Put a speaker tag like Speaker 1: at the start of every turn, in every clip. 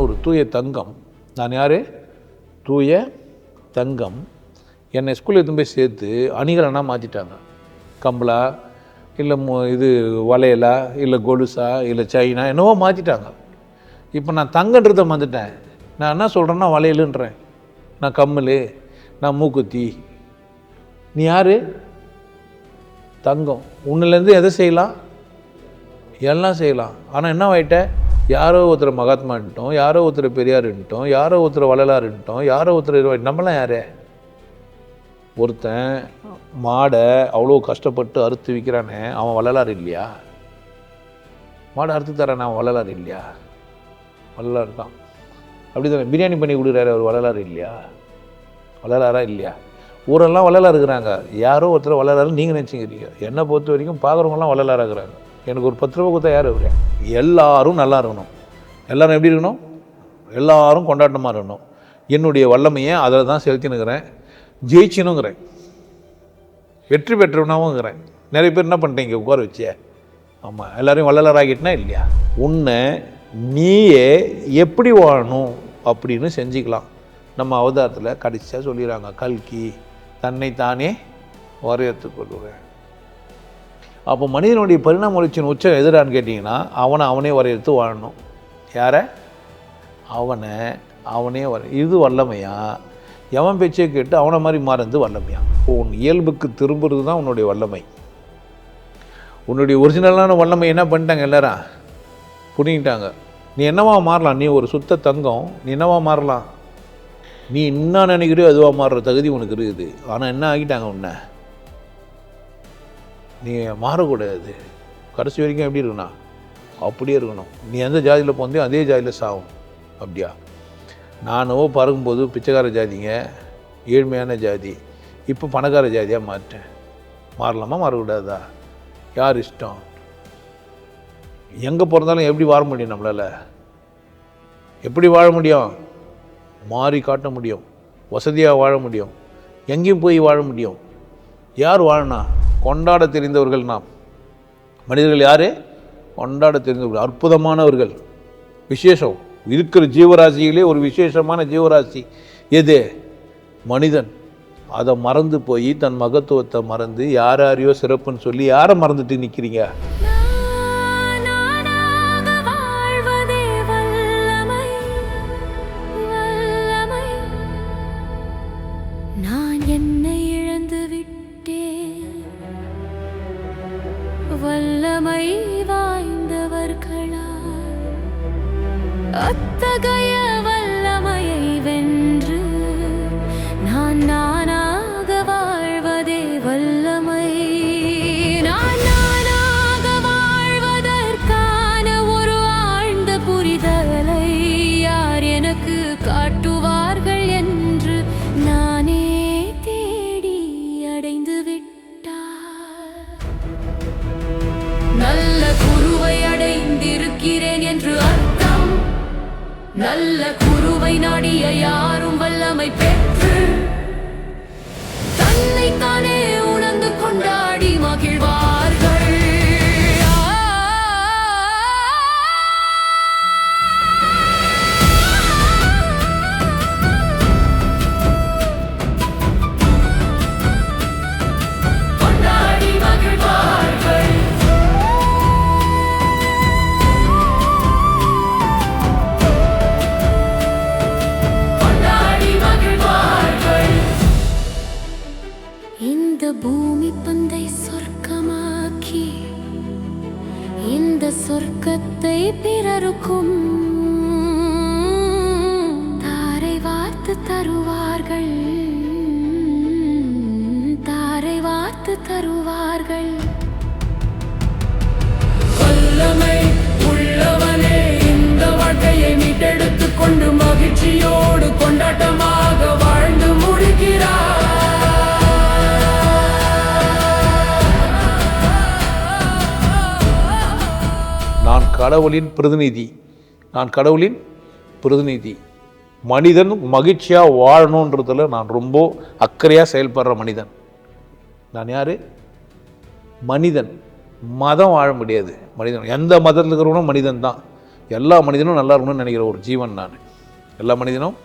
Speaker 1: ஒரு தூய தங்கம். நான் யார்? தூய தங்கம். என்னை ஸ்கூலில் எடுத்து போய் சேர்த்து அணிகலனா மாற்றிட்டாங்க. கம்பளா இல்லை இது வளையலா இல்லை கொலுசா இல்லை சைனா என்னவோ மாற்றிட்டாங்க. இப்போ நான் தங்கன்றதை வந்துட்டேன். நான் என்ன சொல்கிறேன்னா வளையலுன்றேன், நான் கம்மல், நான் மூக்குத்தி. நீ யார்? தங்கம். உன்னிலேருந்து எதை செய்யலாம்? எல்லாம் செய்யலாம். ஆனால் என்ன ஆகிட்ட? யாரோ ஒருத்தர் மகாத்மான்ட்டோம், யாரோ ஒருத்தர் பெரியாருன்ட்டோம், யாரோ ஒருத்தர் வள்ளலாருன்ட்டோம், யாரோ ஒருத்தர். நம்மளாம் யார்? ஒருத்தன் மாடை அவ்வளோ கஷ்டப்பட்டு அறுத்து விற்கிறானே, அவன் வள்ளலார் இல்லையா? மாடை அறுத்து தரானே, அவன் வள்ளலார் இல்லையா? வள்ளலார் தான். அப்படி தானே பிரியாணி பண்ணி கொடுக்குறாரு, அவர் வள்ளலார் இல்லையா? வள்ளலாரா இல்லையா? ஊரெல்லாம் வள்ளலார் இருக்கிறாங்க. யாரோ ஒருத்தர் வள்ளலார் நீங்கள் நினச்சிக்கிறீங்க. என்னை பொறுத்த வரைக்கும் பார்க்குறவங்களாம் வள்ளலாராக இருக்கிறாங்க. எனக்கு ஒரு 10 ரூபா கொடுத்தா யார் அவர்? எல்லாரும் நல்லா இருக்கணும். எல்லோரும் எப்படி இருக்கணும்? எல்லாரும் கொண்டாட்டமாக இருக்கணும். என்னுடைய வல்லமையை அதில் தான் செலுத்தினுக்கிறேன். ஜெயிச்சினுங்கிறேன், வெற்றி பெற்றவனாவுங்கிறேன். நிறைய பேர் என்ன பண்ணிட்டீங்க? உட்கார வச்சிய. ஆமாம், எல்லோரையும் வள்ளலார் ஆகிட்டனா இல்லையா? உன்னை நீயே எப்படி வாழணும் அப்படின்னு செஞ்சுக்கலாம். நம்ம அவதாரத்தில் கடைசியாக சொல்லிடுறாங்க, கல்கி தன்னைத்தானே வரையறுத்து கொள்ளுவேன். அப்போ மனிதனுடைய பரிணாம வளர்ச்சியின் உச்சம் எதிரான்னு கேட்டிங்கன்னா, அவனே வரையறுத்து வாழணும். யாரை? அவனே இது வல்லமையா? எவன் பேச்சே கேட்டு அவனை மாதிரி மாறது வல்லமையா? உன் இயல்புக்கு திரும்புறது தான் உன்னுடைய வல்லமை. உன்னுடைய ஒரிஜினலான வல்லமை என்ன பண்ணிட்டாங்க? எல்லாரும் புரிஞ்சிட்டாங்க. நீ என்னவா மாறலாம்? நீ ஒரு சுத்த தங்கம். நீ என்னவா மாறலாம்? நீ என்ன நினைக்கிறியோ அதுவாக மாறுற தகுதி உனக்கு இருக்குது. ஆனால் என்ன ஆகிட்டாங்க? உன்னை நீ மாறக்கூடாது. கடைசி வரைக்கும் எப்படி இருக்கணும்? அப்படியே இருக்கணும். நீ எந்த ஜாதியில் போந்தியோ அதே ஜாதியில் சாகும். அப்படியா? நானோ பறக்கும்போது பிச்சைக்கார ஜாதிங்க, ஏழ்மையான ஜாதி, இப்போ பணக்கார ஜாதியாக மாற்றேன். மாறலாமா மாறக்கூடாதா? யார் இஷ்டம்? எங்கே பிறந்தாலும் எப்படி வாழ முடியும்? நம்மளால் எப்படி வாழ முடியும்? மாறி காட்ட முடியும், வசதியாக வாழ முடியும், எங்கேயும் போய் வாழ முடியும். யார் வாழனா? கொண்டாட தெரிந்தவர்கள் நாம். மனிதர்கள் யார்? கொண்டாட தெரிந்தவர்கள், அற்புதமானவர்கள், விசேஷம். இருக்கிற ஜீவராசிகளே ஒரு விசேஷமான ஜீவராசி எது? மனிதன். அதை மறந்து போய் தன் மகத்துவத்தை மறந்து யாரையோ சிறப்புன்னு சொல்லி யாரை மறந்துட்டு நிற்கிறீங்க?
Speaker 2: நான் என்னை இழந்து விட்டேன், வல்லமை வாய்ந்தவர்களா அத்தகைய வல்லமையை வென்று நான் நானாக வாழ்வதே வல்லமை. நான் நானாக வாழ்வதற்கான ஒரு ஆழ்ந்த புரிதலை யார் எனக்கு காட்டுவார்கள் என்று நானே தேடி அடைந்து விட்டார். நல்ல குருவை அடைந்திருக்கிறேன் என்று அர்த்தம். நல்ல குருவை நாடிய யாரும் வல்லமை பெற்று தன்னைத்தானே உணர்ந்து கொண்டாடி மகிழ்வார்கள். கொண்டாடி மகிழ்வார்கள். இந்த பூமி பந்தை சொர்க்கமாக்கி இந்த சொர்க்கத்தை பிறருக்கும் தாரை வார்த்து தருவார்கள், தாரை வார்த்து தருவார்கள். வல்லமை உள்ளவனே இந்த வாழ்க்கையை மீட்டெடுத்து கொண்டு மகிழ்ச்சியோடு கொண்டாட்டமாக வாழ்ந்து முடிக்கிறார்.
Speaker 1: நான் கடவுளின் பிரதிநிதி. நான் கடவுளின் பிரதிநிதி. மனிதன் மகிழ்ச்சியாக வாழணுன்றதில் நான் ரொம்ப அக்கறையாக செயல்படுற மனிதன். நான் யார்? மனிதன். மதம் வாழ முடியாது. மனிதன் எந்த மதத்தில் இருக்கிறவனும் மனிதன் தான். எல்லா மனிதனும் நல்லா இருக்கணும்னு நினைக்கிற ஒரு ஜீவன் நான். எல்லா மனிதனும்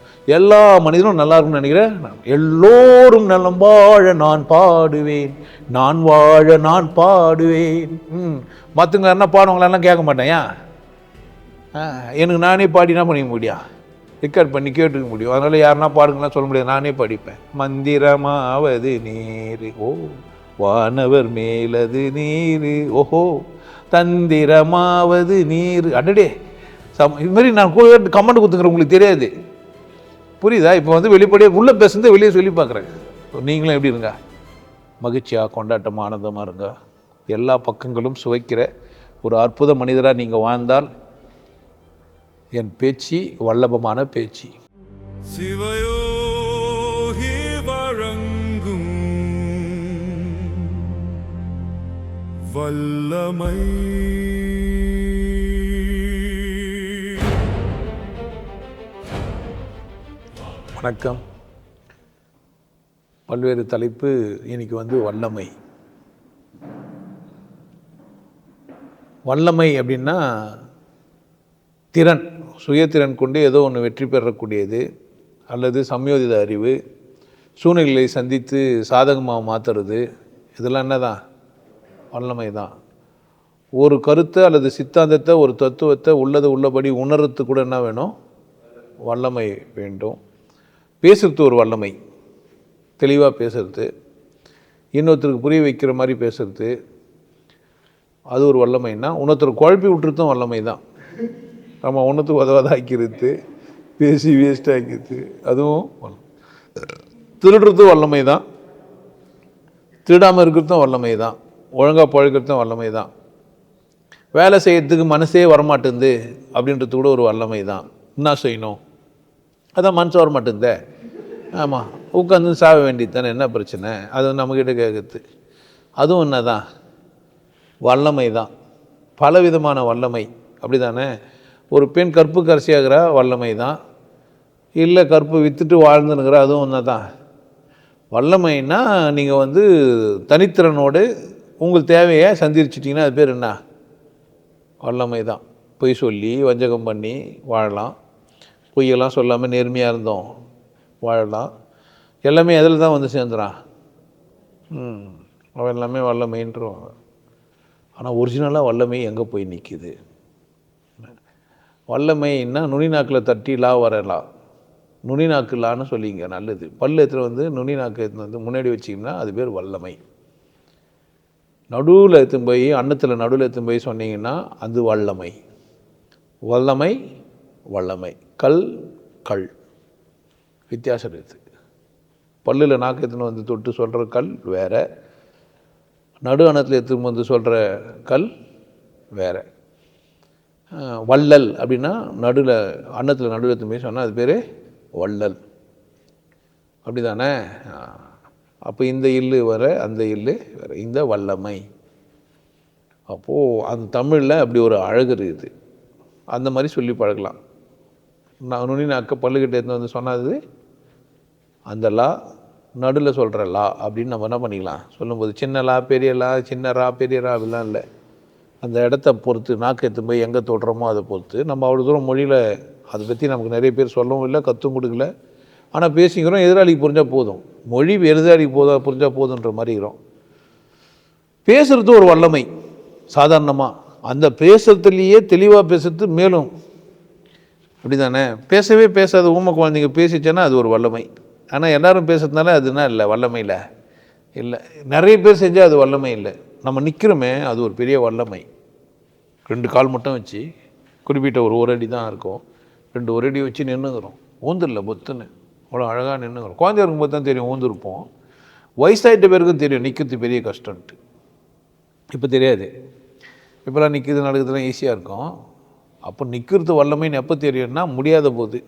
Speaker 1: நல்லா இருக்கணும்னு நினைக்கிறேன் நான். எல்லோரும் நலம் வாழ நான் பாடுவேன், நான் வாழ நான் பாடுவேன். மற்றவங்க யாருன்னா பாடுவாங்களெல்லாம் கேட்க மாட்டேன். ஏன்? எனக்கு நானே பாடினா பண்ணிக்க முடியும், ரெக்கார்ட் பண்ணி கேட்டுக்க முடியும். அதனால் யாருன்னா பாடுங்கலாம் சொல்ல முடியாது, நானே படிப்பேன். மந்திரமாவது நீர், ஓ வானவர் மேலது நீர், ஓஹோ தந்திரமாவது நீர். அடடே, இது மாதிரி நான் கமெண்ட் கொடுத்துக்கிறேன், உங்களுக்கு தெரியாது, புரியுதா? இப்போ வெளிப்படையாக உள்ளே பேசுனது வெளியே சொல்லி பார்க்குறேன். நீங்களும் எப்படி இருங்க, மகிழ்ச்சியாக கொண்டாட்டமாக ஆனந்தமாக இருங்க. எல்லா பக்கங்களும் சுவைக்கிற ஒரு அற்புத மனிதராக நீங்கள் வாழ்ந்தால் என் பேச்சு வல்லபமான பேச்சு.
Speaker 3: சிவயோகி வழங்கும் வல்லமை.
Speaker 1: வணக்கம். பல்வேறு தலைப்பு இன்னைக்கு வல்லமை. வல்லமை அப்படின்னா திறன், சுயத்திறன் கொண்டு ஏதோ ஒன்று வெற்றி பெறக்கூடியது, அல்லது சம்யோதித அறிவு, சூழ்நிலையை சந்தித்து சாதகமாக மாற்றுறது, இதெல்லாம் என்னதான்? வல்லமை தான். ஒரு கருத்தை அல்லது சித்தாந்தத்தை, ஒரு தத்துவத்தை உள்ளபடி உணர்றதுக்கு கூட என்ன வேணும்? வல்லமை வேண்டும். பேசுறது ஒரு வல்லமை, தெளிவாக பேசுறது, இன்னொருத்தருக்கு புரிய வைக்கிற மாதிரி பேசுறது, அது ஒரு வல்லமைன்னா. இன்னொருத்தர் குழப்பி விட்டுறதும் வல்லமை தான். நம்ம ஒன்றுத்துக்கு உதவாதாக்கிறது, பேசி வேஸ்ட் ஆக்கிறது, அதுவும். திருடுறதும் வல்லமை தான், திருடாமல் இருக்கிறதும் வல்லமை தான், ஒழுங்காக பழக்கிறதும் வல்லமை தான், வேலை செய்யறதுக்கு மனசே வரமாட்டேங்குது அப்படின்றது கூட ஒரு வல்லமை தான். என்ன செய்யணும்? அதான் மனசு வரமாட்டேங்குதே, ஆமாம் உட்காந்து சாக வேண்டியது தானே, என்ன பிரச்சனை? அது நம்மக்கிட்ட கேட்குறது, அதுவும் என்ன தான்? வல்லமை தான். பலவிதமான வல்லமை, அப்படி தானே? ஒரு பெண் கற்பு கரிசியாகிற வல்லமை தான், இல்லை கற்பு விற்றுட்டு வாழ்ந்துனுங்கிற, அதுவும் ஒன்று தான். வல்லமைன்னா நீங்கள் தனித்திறனோடு உங்கள் தேவையை சந்திச்சிட்டிங்கன்னா அது பேர் என்ன? வல்லமை தான். பொய் சொல்லி வஞ்சகம் பண்ணி வாழலாம், பொய்யெல்லாம் சொல்லாமல் நேர்மையாக இருந்தோம் வாழலாம். எல்லாமே அதில் தான் சேர்ந்துறான். அவன் எல்லாமே வல்லமைன்றவாங்க. ஆனால் ஒரிஜினலாக வல்லமை எங்கே போய் நிற்கிது? வல்லமைன்னா நுனி நாக்கில் தட்டி லா வரலாம், நுனி நாக்கு லான்னு சொல்லிங்க நல்லது. பல்லு எடுத்துகிட்டு நுனி நாக்கு எடுத்துன்னு முன்னாடி வச்சிங்கன்னா அது பேர் வல்லமை. நடுவில் எடுத்துன்னு போய் அன்னத்தில் நடுவில் எடுத்துன்னு போய் சொன்னீங்கன்னா அது வல்லமை. வல்லமை கல் வித்தியாசம் இருக்குது. பல்லில் நாக்கு எடுத்துன்னு தொட்டு சொல்கிற கல் வேறு, நடு அன்னத்தில் எடுத்துன்னு சொல்கிற கல் வேறு. வள்ளல் அப்படின்னா நடுவில் அன்னத்தில் நடுவில் எடுத்துன்னு போய் சொன்னால் அது பேர் வள்ளல், அப்படி தானே? அப்போ இந்த இல்லு வர அந்த இல்லு வேறு, இந்த வல்லமை. அப்போது அந்த தமிழில் அப்படி ஒரு அழகு இருக்குது. அந்த மாதிரி சொல்லி பழகலாம். நான் நுனி நாக்க பல்லுக்கிட்ட எடுத்து சொன்னது அந்த லா, நடுவில் சொல்கிற லா அப்படின்னு நம்ம என்ன பண்ணிக்கலாம் சொல்லும்போது, சின்ன லா பெரிய லா, சின்ன ரா பெரிய ரா அப்படிலாம் இல்லை. அந்த இடத்த பொறுத்து, நாக்கு எடுத்து போய் எங்கே தொடுறோமோ அதை பொறுத்து நம்ம அவ்வளோ தூரம் மொழியில் அதை பற்றி நமக்கு நிறைய பேர் சொல்லவும் இல்லை, கற்றும் கொடுக்கல. ஆனால் பேசிக்கிறோம், எதிராளிக்கு புரிஞ்சால் போதும், மொழி எதிராளிக்கு புரிஞ்சால் போதுன்ற மாதிரி இருக்கிறோம். பேசுகிறது ஒரு வல்லமை. சாதாரணமாக அந்த பேசுறதுலேயே தெளிவாக பேசுறது மேலும், அப்படி தானே? பேசவே பேசாத ஊமை குழந்தைங்க பேசிச்சேன்னா அது ஒரு வல்லமை. ஆனால் எல்லோரும் பேசுறதுனால அதுனா இல்லை, வல்லமையில் இல்லை. நிறைய பேர் செஞ்சால் அது வல்லமை இல்லை. நம்ம நிற்கிறோமே அது ஒரு பெரிய வல்லமை. 2 கால் மட்டும் வச்சு, குறிப்பிட்ட ஒரு அடி தான் இருக்கும், 2 ஒரு அடி வச்சு நின்றுக்கிறோம், ஊந்துடல பொத்துன்னு, அவ்வளோ அழகாக நின்றுக்கிறோம். குழந்தை இருக்கும்போது தான் தெரியும் ஊந்துருப்போம், வயசாகிட்ட பேருக்கும் தெரியும் நிற்கிறது பெரிய கஷ்டன்ட்டு. இப்போ தெரியாது, இப்போலாம் நிற்கிறது நடக்கிறதுலாம் ஈஸியாக இருக்கும். அப்போ நிற்கிறது வல்லமைன்னு எப்போ தெரியும்னா முடியாத போது.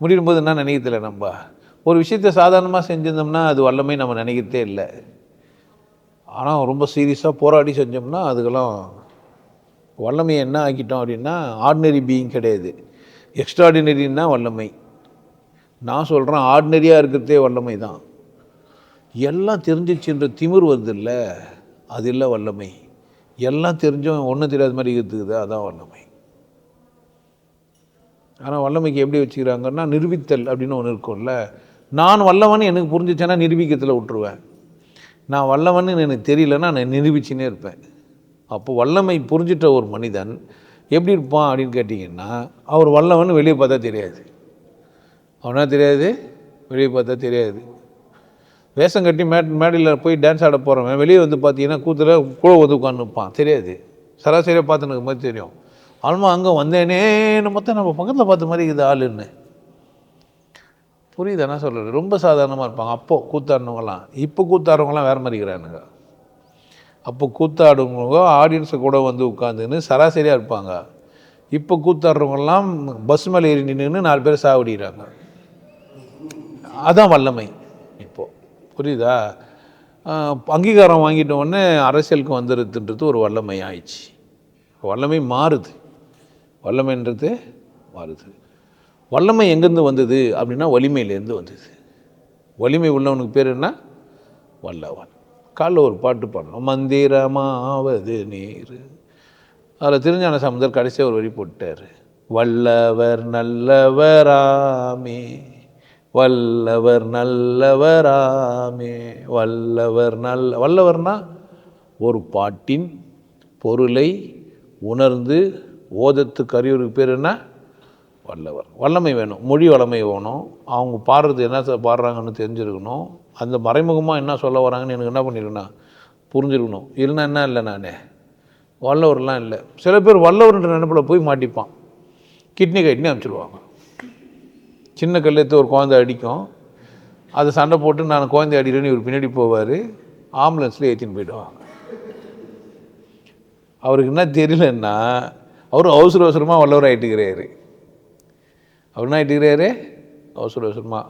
Speaker 1: முடியும் போது என்ன நினைக்கிறதில்ல, நம்ம ஒரு விஷயத்தை சாதாரணமாக செஞ்சிருந்தோம்னா அது வல்லமை நம்ம நினைக்கிறதே இல்லை. ஆனால் ரொம்ப சீரியஸாக போராடி செஞ்சோம்னா அதுக்கெல்லாம் வல்லமையை என்ன ஆக்கிட்டோம் அப்படின்னா, ஆர்டினரி பீயிங் கிடையாது, எக்ஸ்ட்ராடினரின்னா வல்லமை. நான் சொல்கிறேன் ஆர்டினரியாக இருக்கிறதே வல்லமை தான். எல்லாம் தெரிஞ்சிச்சுன்ற திமிர் வருது இல்லை, அது இல்லை வல்லமை. எல்லாம் தெரிஞ்சோம் ஒன்றும் தெரியாத மாதிரி இருக்குது, அதான் வல்லமை. ஆனால் வல்லமைக்கு எப்படி வச்சுக்கிறாங்கன்னா நிரூபித்தல் அப்படின்னு ஒன்று இருக்கும்ல. நான் வல்லவன் எனக்கு புரிஞ்சிச்சேன்னா நிரூபிக்கத்தில் விட்டுருவேன். நான் வல்லவன் எனக்கு தெரியலன்னா நான் நிரூபிச்சுனே இருப்பேன். அப்போ வல்லமை புரிஞ்சிட்ட ஒரு மனிதன் எப்படி இருப்பான் அப்படின்னு கேட்டிங்கன்னா, அவர் வல்லவன் வெளியே பார்த்தா தெரியாது. அவனா தெரியாது, வெளியே பார்த்தா தெரியாது. வேஷம் கட்டி மேடையில் போய் டான்ஸ் ஆட போகிறவன் வெளியே வந்து பார்த்தீங்கன்னா கூத்துல கூட வந்து உட்காந்துப்பான், தெரியாது. சராசரியாக பார்த்துனுக்கு மாதிரி தெரியும். ஆல்மா அங்கே வந்தேனேன்னு மொத்தம் நம்ம பக்கத்தில் பார்த்த மாதிரி இது ஆளுன்னு புரியுது. என்ன சொல்கிறது, ரொம்ப சாதாரணமாக இருப்பாங்க அப்போது கூத்தாடினவங்களாம். இப்போ கூத்தாடுறவங்களாம் வேறு மாதிரி இருக்கிறானுங்க. அப்போ கூத்தாடுறவங்க ஆடியன்ஸை கூட வந்து உட்காந்துன்னு சராசரியாக இருப்பாங்க. இப்போ கூத்தாடுறவங்கெல்லாம் பஸ் மேலே ஏறி நின்று 4 பேர் சாவடிக்கிறாங்க. அதான் வல்லமை இப்போது, புரியுதா? அங்கீகாரம் வாங்கிட்ட உடனே அரசியலுக்கு வந்துடுதுன்றது ஒரு வல்லமை ஆயிடுச்சு. வல்லமை மாறுது, வல்லமைன்றது மாறுது. வல்லமை எங்கேருந்து வந்தது அப்படின்னா வலிமையிலேருந்து வந்தது. வலிமை உள்ளவனுக்கு பேர் என்ன? வல்லவன். காலைல ஒரு பாட்டு பாடணும், மந்திரமாவது நீர். அதில் திருஞான சம்பந்தர் கடைசியாக ஒரு வரி போட்டார், வல்லவர் நல்லவராமே, வல்லவர் நல்லவராமே, வல்லவர் வல்லவர்னா ஒரு பாட்டின் பொருளை உணர்ந்து ஓதத்துக்கு அறிவுருக்கு பேர் என்ன? வல்லவர். வல்லமை வேணும், மொழி வல்லமை வேணும். அவங்க பாடுறது என்ன பாடுறாங்கன்னு தெரிஞ்சிருக்கணும். அந்த மறைமுகமாக என்ன சொல்ல வராங்கன்னு எனக்கு என்ன பண்ணிருக்கணும், புரிஞ்சிருக்கணும். இல்லைன்னா என்ன இல்லை, நான் வல்லவர்லாம் இல்லை. சில பேர் வல்லவர்ன்ற நினைப்பில் போய் மாட்டிப்பான், கிட்னி அனுப்பிச்சிடுவாங்க. சின்ன கல்லெடுத்து ஒரு குழந்தை அடிக்கும், அதை சண்டை போட்டு நான் குழந்தை அடிக்கிறேன்னு இவர் பின்னாடி போவார், ஆம்புலன்ஸில் ஏற்றின்னு போயிடுவாங்க. அவருக்கு என்ன தெரியலன்னா அவர் அவசரமாக வல்லவர் ஆகிட்டுக்கிறாரு. அவர் என்ன ஆகிட்டுக்கிறாரு? அவசரமாக.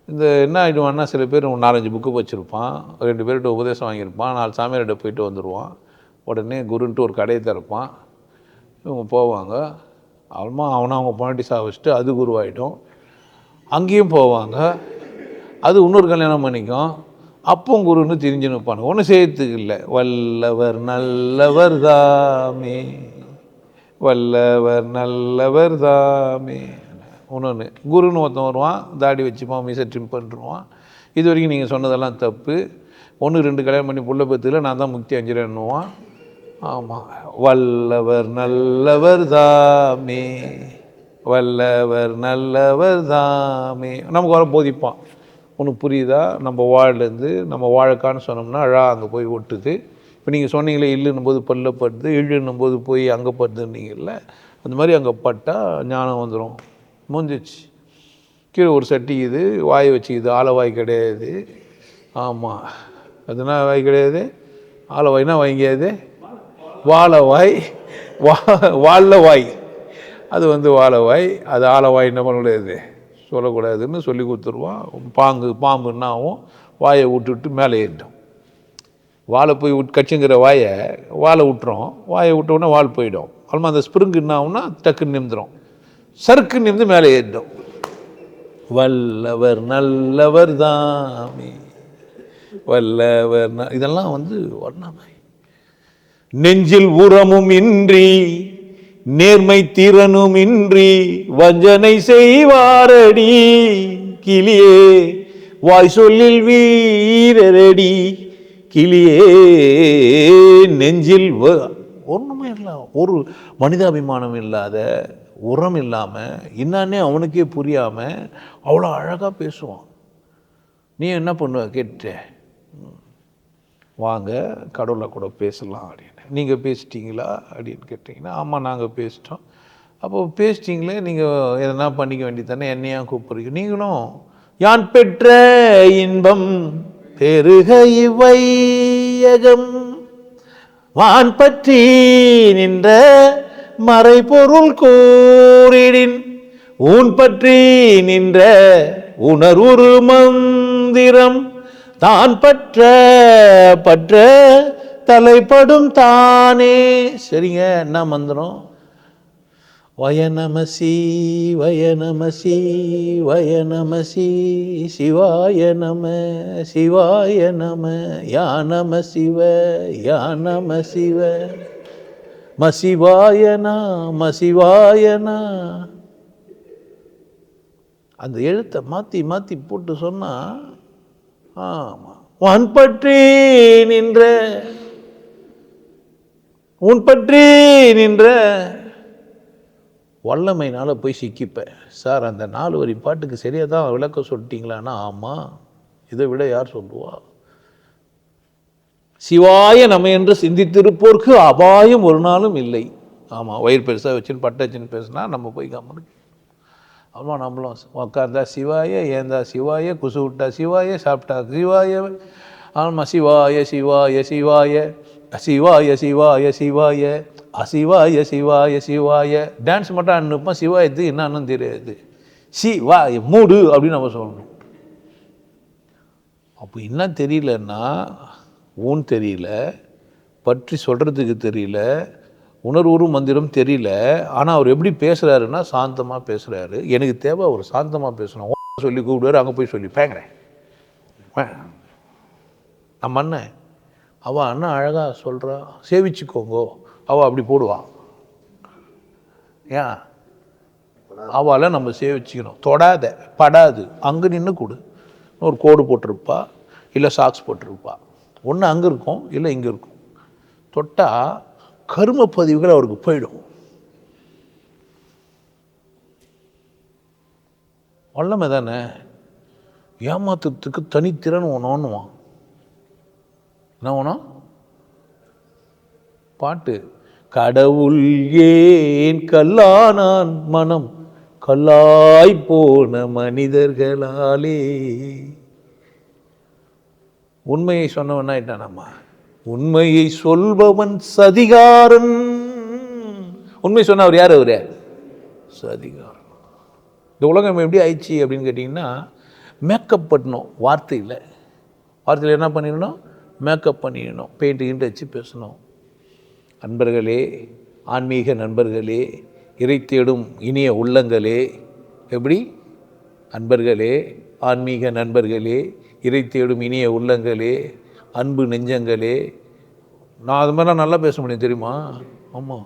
Speaker 1: இந்த என்ன ஆகிடுவான்னா, சில பேர் 4-5 புக்கு வச்சுருப்பான், 2 பேர்கிட்ட உபதேசம் வாங்கியிருப்பான், 4 சாமியார்கிட்ட போயிட்டு வந்துடுவான். உடனே குருன்ட்டு ஒரு கடையை திறப்பான். இவங்க போவாங்க, அவங்க பொண்டாட்டி சாவிச்சிட்டு அது குருவாயிடும். அங்கேயும் போவாங்க, அது இன்னொரு கல்யாணம் பண்ணிக்கும், அப்போ குருன்னு தெரிஞ்சு நிற்பானு. ஒன்றும் செய்யறதுக்கு இல்லை. வல்லவர் நல்லவர் தாமே, வல்லவர் நல்லவர் தாமே. ஒன்று குருன்னு ஒருத்தன் வருவான், தாடி வச்சுப்பான், மீசை ட்ரிம் பண்ணிடுவான். இது வரைக்கும் நீங்கள் சொன்னதெல்லாம் தப்பு, 1-2 கல்யாணம் பண்ணி புள்ள பத்தில் நான் தான் முக்தி அஞ்சிரன்னுவான். ஆமாம், வல்லவர் நல்லவர் தாமே, வல்லவர் நல்லவர் தாமே நமக்கு வர போதிப்பான். உனக்கு புரியுதா? நம்ம வாழலேருந்து நம்ம வாழைக்கான்னு சொன்னோம்னா அங்கே போய் ஒட்டுது. இப்போ நீங்கள் சொன்னீங்களே, இல்லுன்னும் போது பல்ல படுது, இழுன்னும் போது போய் அங்கே படுதுன்னீங்கல்ல, அந்த மாதிரி அங்கே பட்டால் ஞானம் வந்துடும். முடிஞ்சிச்சு. கீழே ஒரு சட்டிக்குது, வாயை வச்சுக்குது, ஆலவாய் கிடையாது. ஆமாம், அதுனா வாய் கிடையாது. ஆலவாய்னா வாங்கியாது, வாழவாய், வாழவாய், அது வாழவாய். அது ஆலவாய் என்ன பண்ண முடியாது, சொல்லக்கூடாதுன்னு சொல்லி கொடுத்துருவான். பாம்புன்னா ஆகும், வாயை விட்டுவிட்டு மேலே ஏறிட்டோம். வாழை போய் கட்சிங்கிற வாழை விட்டுறோம், வாயை விட்டோன்னா வால் போயிடும். அதுமாதிரி அந்த ஸ்ப்ரிங்கு என்ன ஆகும்னா டக்குன்னு நிமிந்துடும், சறுக்கு நிமிந்து மேலே ஏறிடும். வல்லவர் நல்லவர் தாமே, வல்லவர் இதெல்லாம் வர்ணமை. நெஞ்சில் உரமும் இன்றி நேர்மை திறனும் இன்றி வஞ்சனை செய்வாரடி கிளியே, வாய் சொல்லில் வீரரடி கிளியே. நெஞ்சில் ஒன்றுமே இல்லை, ஒரு மனிதாபிமானம் இல்லாத, உரம் இல்லாமல், என்னன்னே அவனுக்கே புரியாமல் அவ்வளோ அழகாக பேசுவான். நீ என்ன பண்ணுவ கேட்ட, வாங்க கடவுளை கூட பேசலாம் அப்படின்னு. நீங்கள் பேசிட்டீங்களா அப்படின்னு கேட்டிங்கன்னா, ஆமாம் நாங்கள் பேசிட்டோம். அப்போது பேசிட்டிங்களே, நீங்கள் எதனா பண்ணிக்க வேண்டியது தானே, என்னையா கூப்பிட்றீங்க? நீங்களும் யான் பெற்ற இன்பம் பெருக இவ்வையகம் வான் பற்றி நின்ற மறைபொருள் கூறிடின் ஊன் பற்றி நின்ற உணர்வுரு மந்திரம் தான் பற்ற தலைப்படும் தானே. சரிங்க, என்ன மந்திரம்? வயநமசி வயநமசி வயநமசி சிவாய நம சிவாய நம யா நம சிவ யா நம சிவ மசிவாயனா மசிவாயனா. அந்த எழுத்தை மாற்றி மாற்றி போட்டு சொன்னால், ஆமாம், வான் பற்றி நின்ற உன் பற்றி நின்ற வல்லமையினால் போய் சிக்கிப்பேன். சார், அந்த 4 வரி பாட்டுக்கு சரியாக தான் விளக்கம் சொல்லிட்டீங்களான்னா, ஆமாம், இதை விட யார் சொல்லுவா? சிவாய நம்ம என்று சிந்தித்திருப்போர்க்கு அபாயம் ஒரு நாளும் இல்லை. ஆமாம், வயிறு பெருசாக வச்சுன்னு பட்டை வச்சுன்னு பேசுனா நம்ம போய் கம்மனு. ஆமாம், நம்மளும் உக்காந்தா சிவாய, ஏந்தா சிவாய, குசு விட்டா சிவாய, சாப்பிட்டா சிவாய. ஆமாம், சிவாய சிவாய சிவாய சிவாய சிவாய சிவாய அசிவாய சிவாய சிவாய. டான்ஸ் மட்டும் அனுப்போம், சிவாயத்து என்னன்னு தெரியாது. சிவாய மூடு அப்படின்னு நம்ம சொல்லணும். அப்போ என்ன தெரியலன்னா, ஊன் தெரியல, பற்றி சொல்கிறதுக்கு தெரியல, உணர்வுறு மந்திரம் தெரியல. ஆனால் அவர் எப்படி பேசுகிறாருன்னா சாந்தமாக பேசுகிறாரு. எனக்கு தேவை அவர் சாந்தமாக பேசணும். சொல்லி கூப்பிடுவார், அங்கே போய் சொல்லி பேங்கிறேன். நம்ம அண்ணன், அவள் அண்ணன் அழகாக சொல்கிறா, சேவிச்சுக்கோங்கோ, அவள் அப்படி போடுவான். ஏன் அவளை நம்ம சேவிச்சுக்கணும். தொடாத, படாது, அங்கே நின்று கொடு. ஒரு கோடு போட்டிருப்பா, இல்லை சாக்ஸ் போட்டிருப்பா. ஒன்று அங்கே இருக்கும், இல்லை இங்கே இருக்கும். தொட்டால் கரும பதிவுகள் அவருக்கு போயிடும். வல்லமை தானே. ஏமாத்துறதுக்கு தனித்திறன் ஒன்றுவான். என்ன வேணும்? பாட்டு. கடவுள் ஏன் கல்லானான் மனம் கல்லாய் போன மனிதர்களாலே. உண்மையை சொன்னவன் ஆயிட்டானம்மா. உண்மையை சொல்பவன் சதிகாரன். உண்மை சொன்ன அவர் யார்? அவரு சதிகாரன். இந்த உலகம் எப்படி ஆயிடுச்சு அப்படின்னு கேட்டிங்கன்னா, மேக்கப் பண்ணணும். வார்த்தையில் என்ன பண்ணிடணும்? மேக்கப் பண்ணிடணும். பெயிண்ட் வச்சு பேசணும். நண்பர்களே, ஆன்மீக நண்பர்களே, இறை தேடும் இனிய உள்ளங்களே, எப்படி நண்பர்களே, ஆன்மீக நண்பர்களே, இறை தேடும் இனிய உள்ளங்களே, அன்பு நெஞ்சங்களே. நான் அது மாதிரி நல்லா பேச முடியும் தெரியுமா? ஆமாம்,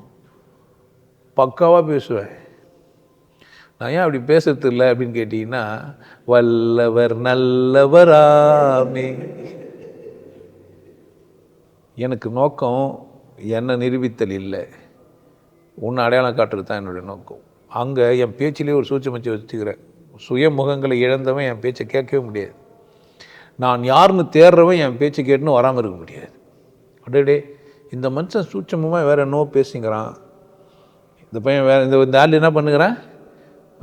Speaker 1: பக்காவாக பேசுவேன். நான் ஏன் அப்படி பேசுறது இல்லை அப்படின்னு கேட்டிங்கன்னா, வல்லவர் நல்லவராமே. எனக்கு நோக்கம் என்னை நிரூபித்தல் இல்லை, உன்னை அடையாளம் காட்டுறது தான் என்னுடைய நோக்கம். அங்கே என் பேச்சிலே ஒரு சூட்சமத்தை வச்சுக்கிறேன். சுயமுகங்களை இழந்தவன் என் பேச்சை கேட்கவே முடியாது. நான் யாருன்னு தேடுறவன் என் பேச்சு கேட்டுன்னு வராமல் இருக்க முடியாது. அடே, இந்த மனுஷன் சூட்சமமாக வேறு என்னவோ பேசிங்கிறான், இந்த பையன் வேறு, இந்த ஆள் என்ன பண்ணுகிறான்,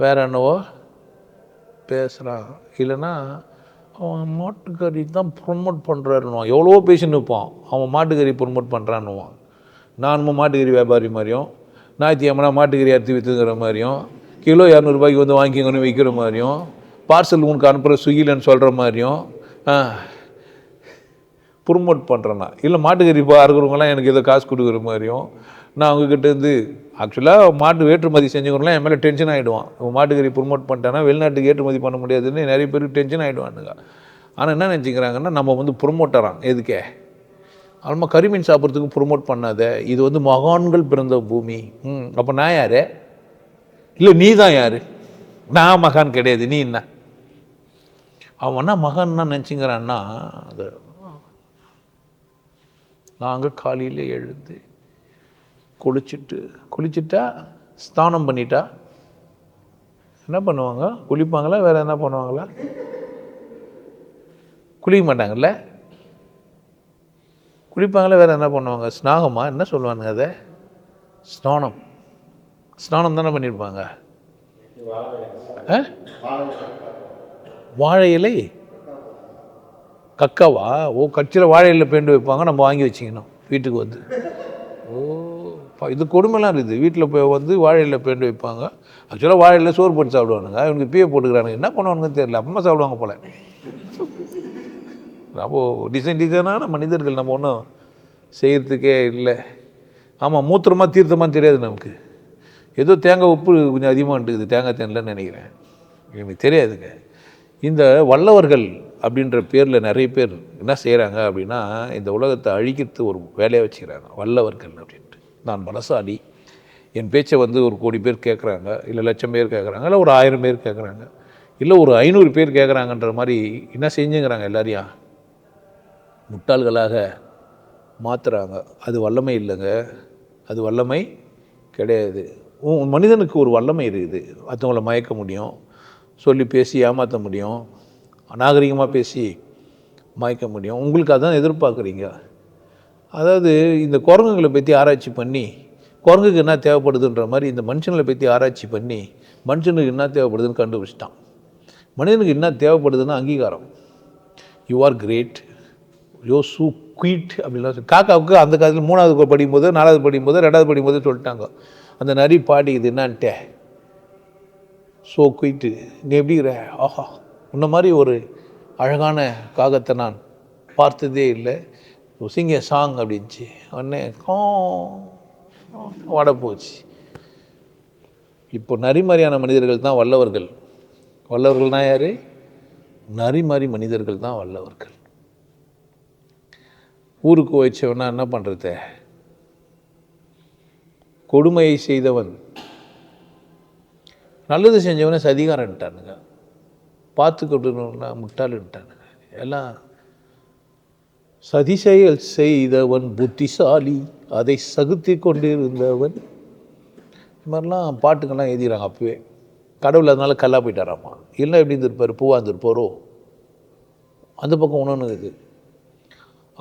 Speaker 1: வேறு என்னவோ பேசுகிறான். இல்லைன்னா அவன் மாட்டுக்கறி தான் ப்ரொமோட் பண்ணுறாருன்னுவான். எவ்வளோ பேசின்னு இருப்பான், அவன் மாட்டுக்கறி ப்ரொமோட் பண்ணுறான்னுவான். நானும் மாட்டுக்கறி வியாபாரி மாதிரியும், ஞாயிற்றுக்கிழமை மாட்டுக்கறி அறுத்து விற்றுங்கிற மாதிரியும், கிலோ 200 ரூபாய்க்கு வந்து வாங்கிக்கணும்னு விற்கிற மாதிரியும், பார்சல் உனக்கு அனுப்புகிற ஸ்விக்கிலன்னு சொல்கிற மாதிரியும் ப்ரொமோட் பண்ணுறேன்னா, இல்லை மாட்டுக்கறி அறுக்கிறவங்களாம் எனக்கு ஏதோ காசு கொடுக்குற மாதிரியும், நான் அவங்கக்கிட்டேருந்து ஆக்சுவலாக மாட்டு ஏற்றுமதி செஞ்சவங்களாம் என் மேலே டென்ஷன் ஆகிடுவான். மாட்டுக்கறி ப்ரொமோட் பண்ணிட்டேன்னா வெளிநாட்டுக்கு ஏற்றுமதி பண்ண முடியாதுன்னு நிறைய பேருக்கு டென்ஷன் ஆகிடுவானுங்க. ஆனால் என்ன நினச்சிக்கிறாங்கன்னா, நம்ம வந்து ப்ரொமோட்டரான் எதுக்கே, ஆல்மா கறிமீன் சாப்பிட்றதுக்கு ப்ரொமோட் பண்ணாத, இது வந்து மகான்கள் பிறந்த பூமி. அப்போ நான் யார்? இல்லை நீ தான் யார்? நான் மகான் கிடையாது, நீ என்ன? அவன் என்ன மகான்னா நினச்சிங்கிறான்னா, அது நாங்கள் காலையில் எழுந்து குளிச்சுட்டா ஸ்நானம் பண்ணிட்டா என்ன பண்ணுவாங்க? குளிப்பாங்களா? வேறு என்ன பண்ணுவாங்களா? குளிக்க மாட்டாங்கல்ல, குளிப்பாங்களா? வேறு என்ன பண்ணுவாங்க? ஸ்நாகமா என்ன சொல்லுவானுங்க அதை? ஸ்நானம் தானே பண்ணியிருப்பாங்க. வாழை இலை கக்காவா? ஓ, கட்சியில் வாழை இலை பேண்டு வைப்பாங்க, நம்ம வாங்கி வச்சுக்கணும் வீட்டுக்கு வந்து. ஓ, இது கொடுமைலாம் இருக்குது. வீட்டில் போய் வந்து வாழை இலை பேண்டு வைப்பாங்க. ஆக்சுவலாக வாழை இலை சோறு போட்டு சாப்பிடுவானுங்க. இவனுக்கு பிஏ போட்டுக்கிறானுங்க. என்ன பண்ணுவானுங்கன்னு தெரியல. அம்மா சாப்பிடுவாங்க போல். நம்ம டிசைனான மனிதர்கள், நம்ம ஒன்றும் செய்கிறதுக்கே இல்லை. ஆமாம், மூத்திரமாக தீர்த்தமாக தெரியாது நமக்கு. ஏதோ தேங்காய் உப்பு கொஞ்சம் அதிகமாக இருக்குது தேங்காய் தேனில்னு நினைக்கிறேன், எனக்கு தெரியாதுங்க. இந்த வல்லவர்கள் அப்படின்ற பேரில் நிறைய பேர் என்ன செய்கிறாங்க அப்படின்னா, இந்த உலகத்தை அழிக்கிறது ஒரு வேலையை வச்சுக்கிறாங்க வல்லவர்கள் அப்படின்ட்டு. நான் பலசாலி, என் பேச்சை வந்து 1 கோடி பேர் கேட்குறாங்க, இல்லை 1,00,000 பேர் கேட்குறாங்க, இல்லை ஒரு 1000 பேர் கேட்குறாங்க. இல்லை ஒரு 500 பேர் கேட்குறாங்கன்ற மாதிரி என்ன செஞ்சுங்கிறாங்க எல்லாரையும் முட்டாள்களாக மாற்றுறாங்க. அது வல்லமை இல்லைங்க, அது வல்லமை கிடையாது. மனிதனுக்கு ஒரு வல்லமை இருக்குது. மற்றவங்கள மயக்க முடியும், சொல்லி பேசி ஏமாற்ற முடியும், அநாகரிகமாக பேசி மயக்க முடியும். உங்களுக்கு அதான் எதிர்பார்க்குறீங்க. அதாவது இந்த குரங்குகளை பற்றி ஆராய்ச்சி பண்ணி குரங்குக்கு என்ன தேவைப்படுதுன்ற மாதிரி இந்த மனுஷங்களை பற்றி ஆராய்ச்சி பண்ணி மனுஷனுக்கு என்ன தேவைப்படுதுன்னு கண்டுபிடிச்சிட்டான். மனிதனுக்கு என்ன தேவைப்படுதுன்னா அங்கீகாரம். யூ ஆர் கிரேட், யோ சூ குயிட் அப்படின்லாம் காக்காவுக்கு அந்த காலத்தில் 3வது படிக்கும்போது 4வது படிக்கும்போது 2வது படிக்கும்போது சொல்லிட்டாங்க. அந்த நரி பாடிக்குது என்னான்ட்டே, ஸோ குயிட்டு, நீ எப்படிங்கிற, ஆஹா உன்ன மாதிரி ஒரு அழகான காகத்தை நான் பார்த்ததே இல்லை, சிங் ஏ சாங் அப்படின்ச்சு. உடனே வாட போச்சு. இப்போ நரி மாதிரியான மனிதர்கள் தான் வல்லவர்கள். வல்லவர்கள்னால் யார்? நரி மாதிரி மனிதர்கள் தான் வல்லவர்கள். ஊருக்கு வச்சவனா என்ன பண்ணுறது? கொடுமையை செய்தவன் நல்லது செஞ்சவனை சதிகாரன்ட்டானுங்க, பார்த்து கொண்டுனா முட்டாளுன்ட்டானுங்க. எல்லாம் சதி செயல் செய்தவன் புத்திசாலி, அதை சகுத்தி கொண்டு இருந்தவன். இது மாதிரிலாம் பாட்டுக்கெல்லாம் எழுதிக்கிறாங்க. அப்போவே கடவுள் அதனால கல்லா போயிட்டாராமா. இல்லை எப்படி இருந்திருப்பார்? பூவா இருந்திருப்பாரோ? அந்த பக்கம் ஒன்று இருக்குது.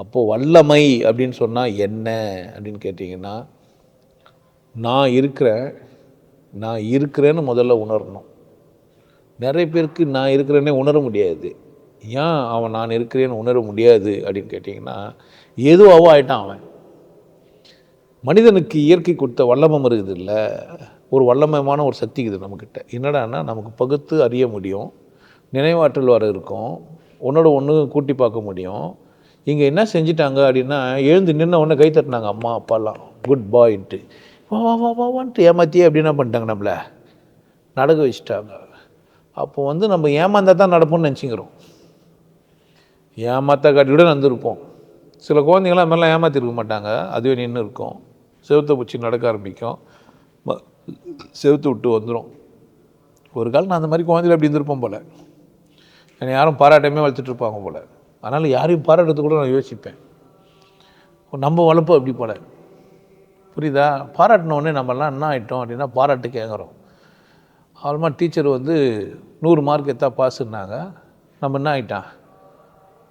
Speaker 1: அப்போது வல்லமை அப்படின்னு சொன்னால் என்ன அப்படின்னு கேட்டிங்கன்னா, நான் இருக்கிறேன்னு முதல்ல உணரணும். நிறைய பேருக்கு நான் இருக்கிறேன்னே உணர முடியாது. ஏன் அவன் நான் இருக்கிறேன்னு உணர முடியாது அப்படின்னு கேட்டிங்கன்னா, எதுவாகவோ ஆகிட்டான் அவன். மனிதனுக்கு இயற்கை கொடுத்த வல்லமம் இருக்குது இல்லை, ஒரு வல்லமயமான ஒரு சக்தி இருக்குது நம்மக்கிட்ட. என்னடான்னா நமக்கு பகுத்து அறிய முடியும், நினைவாற்றல் வர இருக்கும், ஒன்றோட ஒன்று கூட்டி பார்க்க முடியும். இங்கே என்ன செஞ்சிட்டாங்க அப்படின்னா, எழுந்து நின்ன உடனே கை தட்டினாங்க அம்மா அப்பாலாம், குட் பாய்ன்ட்டு. வா வா வா வான்ட்டு ஏமாத்தியே அப்படி என்ன பண்ணிட்டாங்க, நம்மளை நடக்க வச்சுட்டாங்க. அப்போ நம்ம ஏமாந்தால் தான் நடப்போம்னு நினச்சிக்கிறோம். ஏமாத்தா காட்டிவிட நடந்துருப்போம். சில குழந்தைங்களாம் மாதிரிலாம் ஏமாற்றிருக்க மாட்டாங்க, அதுவே நின்று இருக்கும், செவுத்தை பிடிச்சி நடக்க ஆரம்பிக்கும், செவுத்து விட்டு வந்துடும். ஒரு காலம் நான் அந்த மாதிரி குழந்தைகள் அப்படி இருந்திருப்போம் போல். என்னை யாரும் பாராட்டமே வளர்த்துட்ருப்பாங்க போல். அதனால் யாரையும் பாராட்டுறது கூட நான் யோசிப்பேன். நம்ம வளர்ப்பு அப்படி போல், புரியுதா? பாராட்டினோடனே நம்மலாம் என்ன ஆகிட்டோம் அப்படின்னா பாராட்டு கேட்குறோம். அவ்வளோமா டீச்சர் 100 மார்க் எடுத்தா பாஸுன்னாங்க. நம்ம என்ன ஆகிட்டான்,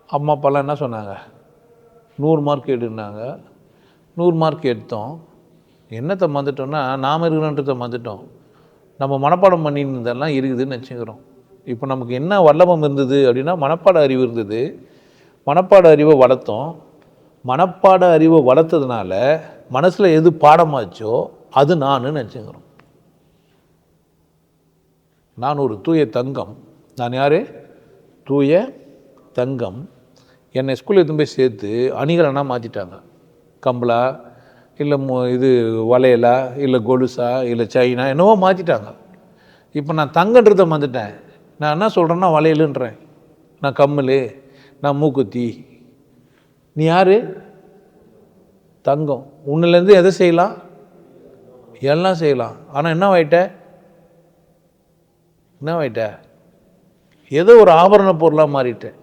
Speaker 1: அம்மா அப்பாலாம் என்ன சொன்னாங்க, 100 மார்க் எடுனாங்க. 100 மார்க் எடுத்தோம். என்னத்தை மறந்துட்டோம்னா நாம் இருக்கிறன்றதை மறந்துட்டோம். நம்ம மனப்பாடம் பண்ணியிருந்ததெல்லாம் இருக்குதுன்னு நினச்சிக்கிறோம். இப்போ நமக்கு என்ன வல்லபம் இருந்தது அப்படின்னா மனப்பாட அறிவு இருந்தது. மனப்பாட அறிவை வளர்த்தோம். மனப்பாட அறிவை வளர்த்ததுனால மனசில் எது பாடமாச்சோ அது நான் நினச்சிக்கிறோம். நான் ஒரு தூய தங்கம். நான் யார்? தூய தங்கம். என்னை ஸ்கூலில் எடுத்து போய் சேர்த்து அணிகலனாக மாற்றிட்டாங்க. கம்பளா இல்லை இது வளையலா இல்லை கொலுசா இல்லை சைனா என்னவோ மாற்றிட்டாங்க. இப்போ நான் தங்கன்றதை வந்துட்டேன். நான் என்ன சொல்கிறேன்னா வளையலுன்றேன், நான் கம்மல், நான் மூக்குத்தி. நீ யார்? தங்கம். உன்னிலேருந்து எதை செய்யலாம்? எல்லாம் செய்யலாம். ஆனால் என்ன ஆயிட்ட? ஏதோ ஒரு ஆபரண பொருளாக மாறிட்டேன்.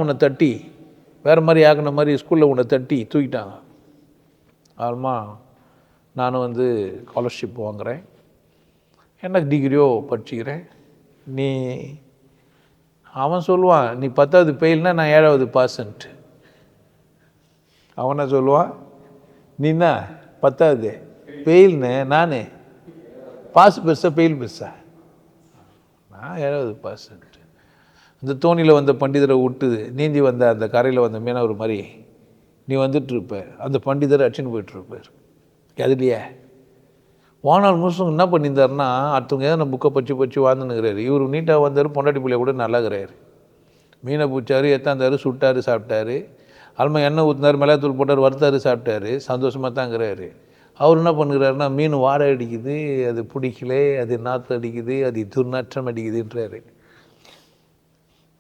Speaker 1: உன்னை தட்டி வேறு மாதிரி ஆக்கின மாதிரி ஸ்கூலில் உன்னை தட்டி தூக்கிட்டாங்க. ஆல்மா நானும் ஸ்காலர்ஷிப் வாங்குகிறேன், என்ன டிகிரியோ படிச்சுக்கிறேன். நீ அவன் சொல்லுவான் நீ 10வது ஃபெயில்னா நான் 7வது பாஸ்ன்ட்டு. அவனை சொல்லுவான் நீ என்ன 10வது ஃபெயில்னு, நான் பாஸ் பெருசா ஃபெயில் பெருசா, நான் 7வது பாஸ்ன்ட்டு. அந்த தோணியில் வந்த பண்டிதரை விட்டு நீந்தி வந்த அந்த கரையில் வந்த மீனவர் மாதிரி நீ வந்துட்டுருப்ப, அந்த பண்டிதரை அடிச்சுன்னு போயிட்டுருப்பார். அதுலையே வானால் முழுசும் என்ன பண்ணியிருந்தாருன்னா அடுத்தவங்க ஏதாவது புக்கை பச்சு வாழ்ந்துன்னுக்கிறாரு. இவர் நீட்டாக வந்தார், பொண்டாட்டி பிள்ளைய கூட நல்லாகிறாரு. மீனை பூச்சார், எத்தாந்தார், சுட்டார், சாப்பிட்டாரு. அல்மா எண்ணெய் ஊற்றினார், மிளகாத்தூள் போட்டார், வறுத்தார், சாப்பிட்டாரு, சந்தோஷமாக தாங்கிறாரு. அவர் என்ன பண்ணுறாருன்னா மீன் வாடை அடிக்குது, அது பிடிக்கல, அது நாற்று அடிக்குது, அது துர்நாற்றம் அடிக்குதுன்றாரு.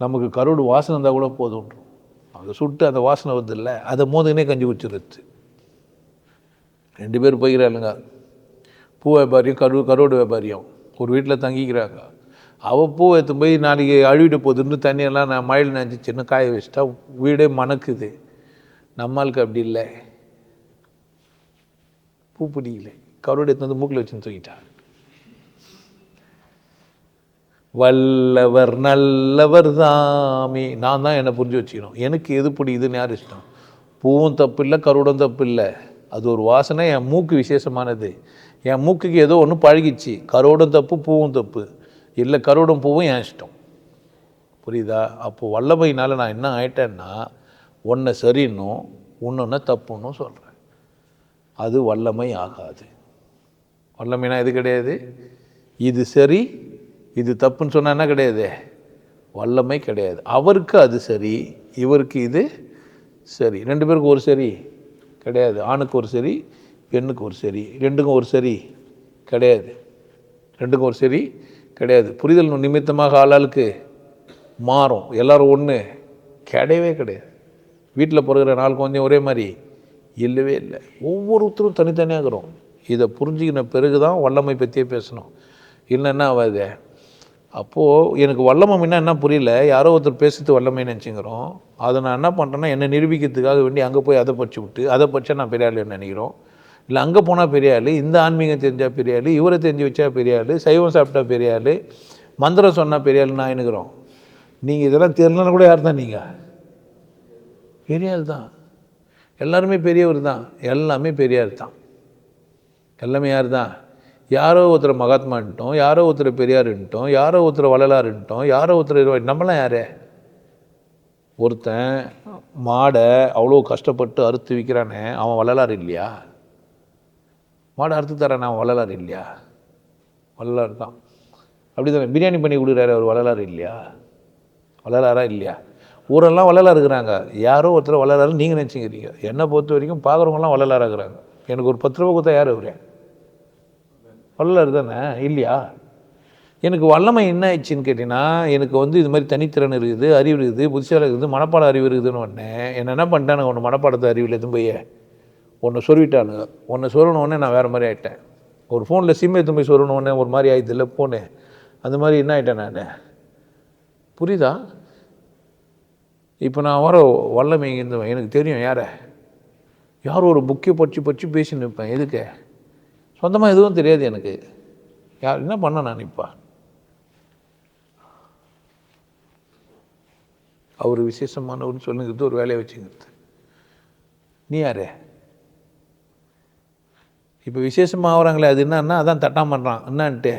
Speaker 1: நமக்கு கருடு வாசனை இருந்தால் கூட போதும்ன்றோம். அதை சுட்டு அந்த வாசனை வருது இல்லை, அதை மோதுனே கஞ்சி குடிச்சிருச்சு. 2 பேர் போய்கிறாளுங்க, பூ வியாபாரியும் கருவோடு வியாபாரியும் ஒரு வீட்டில் தங்கிக்கிறாங்க. அவள் பூ எடுத்து போய் நாளைக்கு அழுவிட்டு போகுதுன்னு தண்ணியெல்லாம் நான் மழையில் நினச்சி சின்ன காய வச்சுட்டா வீடே மணக்குது. நம்மளுக்கு அப்படி இல்லை. பூ பிடிக்கல, கருவாடு எடுத்து வந்து மூக்கில் வச்சுன்னு தூக்கிட்டா. வல்லவர் நல்லவர் தாமே. நான் தான் என்னை புரிஞ்சு வச்சுக்கணும். எனக்கு எது பிடிக்குதுன்னு யார் இஷ்டம். பூவும் தப்பு இல்லை, கருவடும் தப்பு இல்லை. அது ஒரு வாசனை. என் மூக்கு விசேஷமானது. என் மூக்குக்கு ஏதோ ஒன்று பழகிச்சு. கருவடும் தப்பு, பூவும் தப்பு இல்லை. கருவடும் பூவும் என் இஷ்டம். புரியுதா? அப்போது வல்லமையினால் நான் என்ன ஆயிட்டேன்னா, ஒன்றை சரின்னும் ஒன்று தப்புன்னும் சொல்கிறேன். அது வல்லமை ஆகாது. வல்லமைனா எது கிடையாது. இது சரி இது தப்புன்னு சொன்னால் என்ன கிடையாது, வல்லமை கிடையாது. அவருக்கு அது சரி, இவருக்கு இது சரி. ரெண்டு பேருக்கு ஒரு சரி கிடையாது. ஆணுக்கு ஒரு சரி, பெண்ணுக்கு ஒரு சரி. ரெண்டுக்கும் ஒரு சரி கிடையாது. ரெண்டுக்கும் ஒரு சரி கிடையாது. புரிதல் நிமித்தமாக ஆளாளுக்கு மாறும். எல்லோரும் ஒன்று கிடையவே கிடையாது. வீட்டில் பிறகுற நாள் கொஞ்சம் ஒரே மாதிரி இல்லவே இல்லை. ஒவ்வொருத்தரும் தனித்தனியாக இருக்கிறோம். இதை புரிஞ்சுக்கின பிறகு தான் வல்லமை பற்றியே பேசணும். இல்லைன்னா ஆகாது. அப்போது எனக்கு வல்லமை என்ன புரியல. யாரோ ஒருத்தர் பேசுறது வல்லமைன்னு நினச்சிக்கிறோம். அதை நான் என்ன பண்ணுறேன்னா, என்னை நிரூபிக்கிறதுக்காக வேண்டி அங்கே போய் அதை படிச்சு விட்டு, அதை படித்தா நான் பெரிய ஆளுன்னு நினைக்கிறோம். இல்லை அங்கே போனால் பெரிய ஆள், இந்த ஆன்மீகம் தெரிஞ்சால் பெரிய ஆள், இவரை தெரிஞ்சு வச்சா பெரிய ஆள், சைவம் சாப்பிட்டா பெரிய ஆள், மந்திரம் சொன்னால் பெரிய ஆள் நான் நினைக்கிறோம். நீங்கள் இதெல்லாம் தெரியலன்னு கூட யார் தான் நீங்கள் பெரிய ஆள் தான். எல்லாருமே பெரியவர் தான். எல்லாமே பெரியார் தான். எல்லாமே யார் தான். யாரோ ஒருத்தர் மகாத்மான்ட்டோம், யாரோ ஒருத்தர் பெரியாருன்ட்டோம், யாரோ ஒருத்தர் வள்ளலாருன்ட்டோம், யாரோ ஒருத்தர் நம்மளாம் யார். ஒருத்தன் மாடை அவ்வளோ கஷ்டப்பட்டு அறுத்து விற்கிறானே, அவன் வள்ளலார் இல்லையா? மாடை அறுத்து தரானே, அவன் வள்ளலார் இல்லையா? வள்ளலார் தான். அப்படி தானே. பிரியாணி பண்ணி கொடுக்குறாரு, அவர் வள்ளலார் இல்லையா? வள்ளலாரா இல்லையா? ஊரெல்லாம் வள்ளலார் இருக்கிறாங்க. யாரோ ஒருத்தர் வள்ளலாருன்னு நீங்கள் நினச்சிக்கிறீங்க. என்னை பொறுத்த வரைக்கும் பார்க்குறவங்களாம் வள்ளலாராக இருக்கிறாங்க. எனக்கு ஒரு 10 ரூபா கொடுத்தா யார் அவரு? வள்ளலார் தானே இல்லையா? எனக்கு வல்லமை என்ன ஆயிடுச்சின்னு கேட்டிங்கன்னா, எனக்கு இது மாதிரி தனித்திறன் இருக்குது, அறிவு இருக்குது, புத்திசாலி இருக்குது, மனப்பாட அறிவு இருக்குதுன்னு ஒன்று. என்ன பண்ணிட்டானுங்க, ஒன்று மனப்பாடத்தை அறிவில் எதுவும் போய் ஒன்று சொருவிட்டானுங்க. ஒன்று சொருனோடனே நான் வேறு மாதிரி ஆகிட்டேன். ஒரு ஃபோனில் சிம் எடுத்து போய் சொருனோடனே ஒரு மாதிரி ஆயிடுது இல்லை ஃபோனு. அந்த மாதிரி என்ன ஆகிட்டேன் நான். புரியுதா? இப்போ நான் வர வல்லமை இருந்தவன் எனக்கு தெரியும். யார் ஒரு புக்கை படித்து பேசின்னு இருப்பேன். எதுக்கு? சொந்தமாக எதுவும் தெரியாது எனக்கு. யார் என்ன பண்ண நான் இப்போ? அவர் விசேஷமானவர்னு சொல்லுங்கிறது ஒரு வேலையை வச்சுங்கிறது. நீ யார்? இப்போ விசேஷமாக ஆகிறாங்களே, அது என்னன்னா அதான் தட்டான் பண்ணுறான். என்னான்ட்டு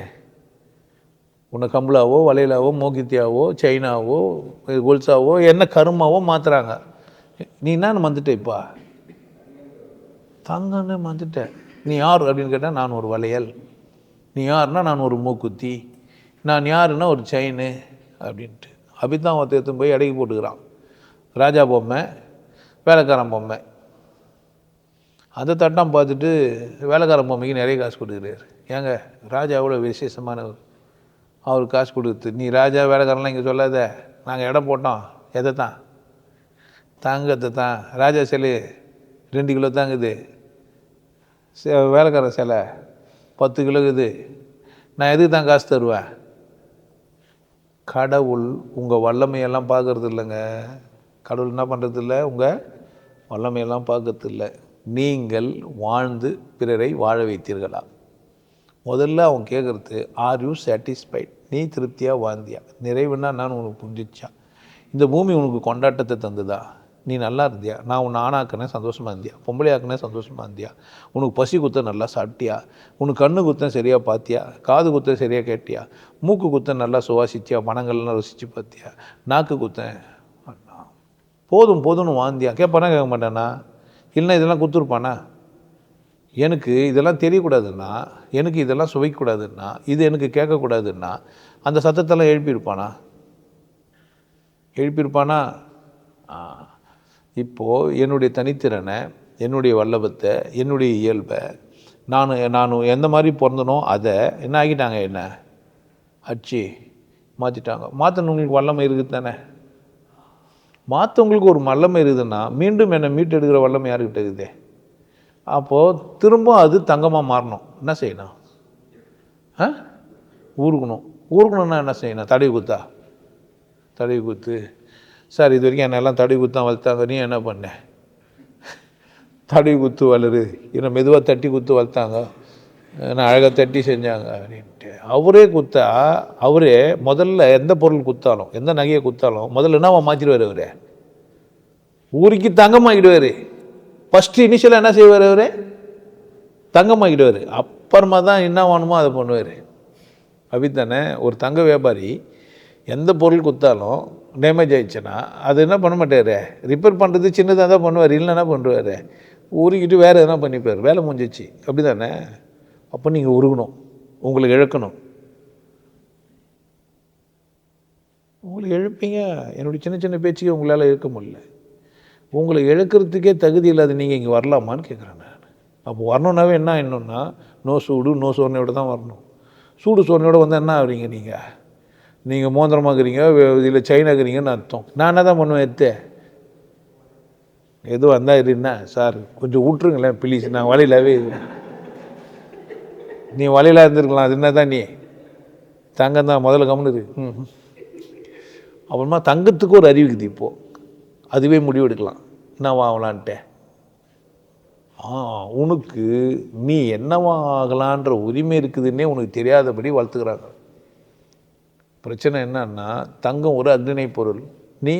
Speaker 1: உன்னை கம்பளாவோ, வளையலாவோ, மோகித்தியாவோ, சைனாவோ, கொல்சாவோ, என்ன கருமாவோ மாற்றுறாங்க. நீ என்னன்னு வந்துட்ட இப்போ? தங்கன்னு வந்துட்டேன். நீ யார் அப்படின்னு கேட்டால், நான் ஒரு வளையல். நீ யாருன்னா நான் ஒரு மூக்குத்தி. நான் யாருன்னா ஒரு செயின்னு அப்படின்ட்டு. அப்படித்தான் ஒருத்தர் எடுத்து போய் அடக்கி போட்டுக்கிறான். ராஜா பொம்மை, வேலைக்காரன் பொம்மை. அதை தட்டான் பார்த்துட்டு வேலைக்காரன் பொம்மைக்கு நிறைய காசு கொடுக்குறாரு. ஏங்க, ராஜா எவ்வளோ விசேஷமானவர், அவர் காசு கொடுத்து. நீ ராஜா வேலைக்காரன்லாம் இங்கே சொல்லாத. நாங்கள் இடம் போட்டோம். எதை தான்? தங்கத்தை தான். ராஜா சிலை 2 கிலோ தாங்குது. வேலைக்காரன் சிலை 10 கிலோ இருக்குது. நான் எதுக்கு தான் காசு தருவேன்? கடவுள் உங்கள் வல்லமையெல்லாம் பார்க்கறது இல்லைங்க. கடவுள் என்ன பண்ணுறது இல்லை, உங்கள் வல்லமையெல்லாம் பார்க்கறது இல்லை. நீங்கள் வாழ்ந்து பிறரை வாழ வைத்தீர்களா? முதல்ல அவன் கேட்குறது, ஆர் யூ சாட்டிஸ்ஃபைட்? நீ திருப்தியாக வாழ்ந்தியா? நிறைவுன்னா நான் உனக்கு புரிஞ்சிச்சா? இந்த பூமி உனக்கு கொண்டாட்டத்தை தந்துதா? நீ நல்லா இருந்தியா? நான் உன்னை ஆணாக்குனேன், சந்தோஷமாக இருந்தியா? பொம்பளையாக்குனேன், சந்தோஷமாக இருந்தியா? உனக்கு பசி குத்த நல்லா சாப்பிட்டியா? உனக்கு கண்ணு குத்தம் சரியாக பார்த்தியா? காது குத்தம் சரியாக கேட்டியா? மூக்கு குத்தம் நல்லா சுவாசிச்சியா? மனங்கள்லாம் ருசித்து பார்த்தியா? நாக்கு குத்தேன் போதும் போதும்னு வாழ்ந்தியா? கேட்பானா கேட்க மாட்டானா? இல்லைன்னா இதெல்லாம் கொடுத்துருப்பானா? எனக்கு இதெல்லாம் தெரியக்கூடாதுன்னா, எனக்கு இதெல்லாம் சுவைக்கூடாதுன்னா, இது எனக்கு கேட்கக்கூடாதுன்னா, அந்த சத்தத்தெல்லாம் எழுப்பியிருப்பானா? எழுப்பியிருப்பானா? இப்போது என்னுடைய தனித்திறனை, என்னுடைய வல்லபத்தை, என்னுடைய இயல்பை, நான் எந்த மாதிரி பிறந்தனோ அதை என்ன ஆகிட்டாங்க, என்ன அச்சு மாற்றிட்டாங்க. மாற்றவங்களுக்கு வல்லமை இருக்குது தானே. மாற்றவங்களுக்கு ஒரு வல்லமை இருக்குதுன்னா மீண்டும் என்னை மீட்டு எடுக்கிற வல்லமை யாருக்கிட்ட இருக்குதே? அப்போது திரும்ப அது தங்கமாக மாறணும். என்ன செய்யணும்? ஊருக்கணும். ஊருக்கணுன்னா என்ன செய்யணும்? தடவி குத்தா? தடவி குத்து. சார் இது வரைக்கும் என்னெல்லாம் தடவி குத்தான் வளர்த்தாங்க, நீ என்ன பண்ண? தடவி குத்து வளரு, என்னை மெதுவாக தட்டி குத்து வளர்த்தாங்க, நான் அழகாக தட்டி செஞ்சாங்க அப்படின்ட்டு. அவரே குத்தா, அவரே முதல்ல எந்த பொருள் குத்தாலும், எந்த நகையை குத்தாலும் முதல்ல என்னவா மாற்றிடுவார்? அவர் ஊருக்கு தங்கமாக்கிடுவார். ஃபஸ்ட்டு இனிஷியலாக என்ன செய்வார்? அவர் தங்கமாக்கிடுவார். அப்புறமா தான் என்ன வேணுமோ அதை பண்ணுவார். அப்படித்தானே? ஒரு தங்க வியாபாரி எந்த பொருள் குத்தாலும் டேமேஜ் ஆயிடுச்சுன்னா அது என்ன பண்ண மாட்டார்? ரிப்பேர் பண்ணுறது சின்னதாக தான் பண்ணுவார், இல்லைன்னா பண்ணுவார், உருக்கிட்டு வேறு எதனா பண்ணிப்பார், வேலை முடிஞ்சிச்சு. அப்படி தானே? அப்போ நீங்கள் உருகணும், உங்களுக்கு இழக்கணும். உங்களுக்கு இழப்பீங்க. என்னுடைய சின்ன சின்ன பேச்சுக்கு உங்களால் இழுக்க முடியல. உங்களை இழக்கிறதுக்கே தகுதி இல்லாத நீங்கள் இங்கே வரலாமான்னு கேட்குறேன் நான். அப்போ வரணுன்னாவே என்ன ஆயிடணுன்னா, நோ சூடு நோ சோர்னையோடு தான் வரணும். சூடு சோர்னையோடு வந்தால் என்ன ஆகுறீங்க? நீங்கள் மோந்திரமாக்குறீங்க, இல்லை செயினாக்குறீங்கன்னு அர்த்தம். நான் என்ன தான் பண்ணுவேன்? எதுவும் வந்தால் இது என்ன சார் கொஞ்சம் விட்ருங்களேன் ப்ளீஸ், நான் வலையிலாவே நீ வலையிலாக இருந்திருக்கலாம், அது என்ன தான் நீ தங்கம் தான் முதல்ல கம்முனுது. அப்புறமா தங்கத்துக்கு ஒரு அறிவுக்குது இப்போது, அதுவே முடிவு எடுக்கலாம் என்னவா ஆகலான்ட்டு. உனக்கு நீ என்னவா ஆகலான்ற உரிமை இருக்குதுன்னே உனக்கு தெரியாதபடி வளர்த்துக்கிறாங்க. பிரச்சனை என்னன்னா, தங்கம் ஒரு அக்னிணை பொருள், நீ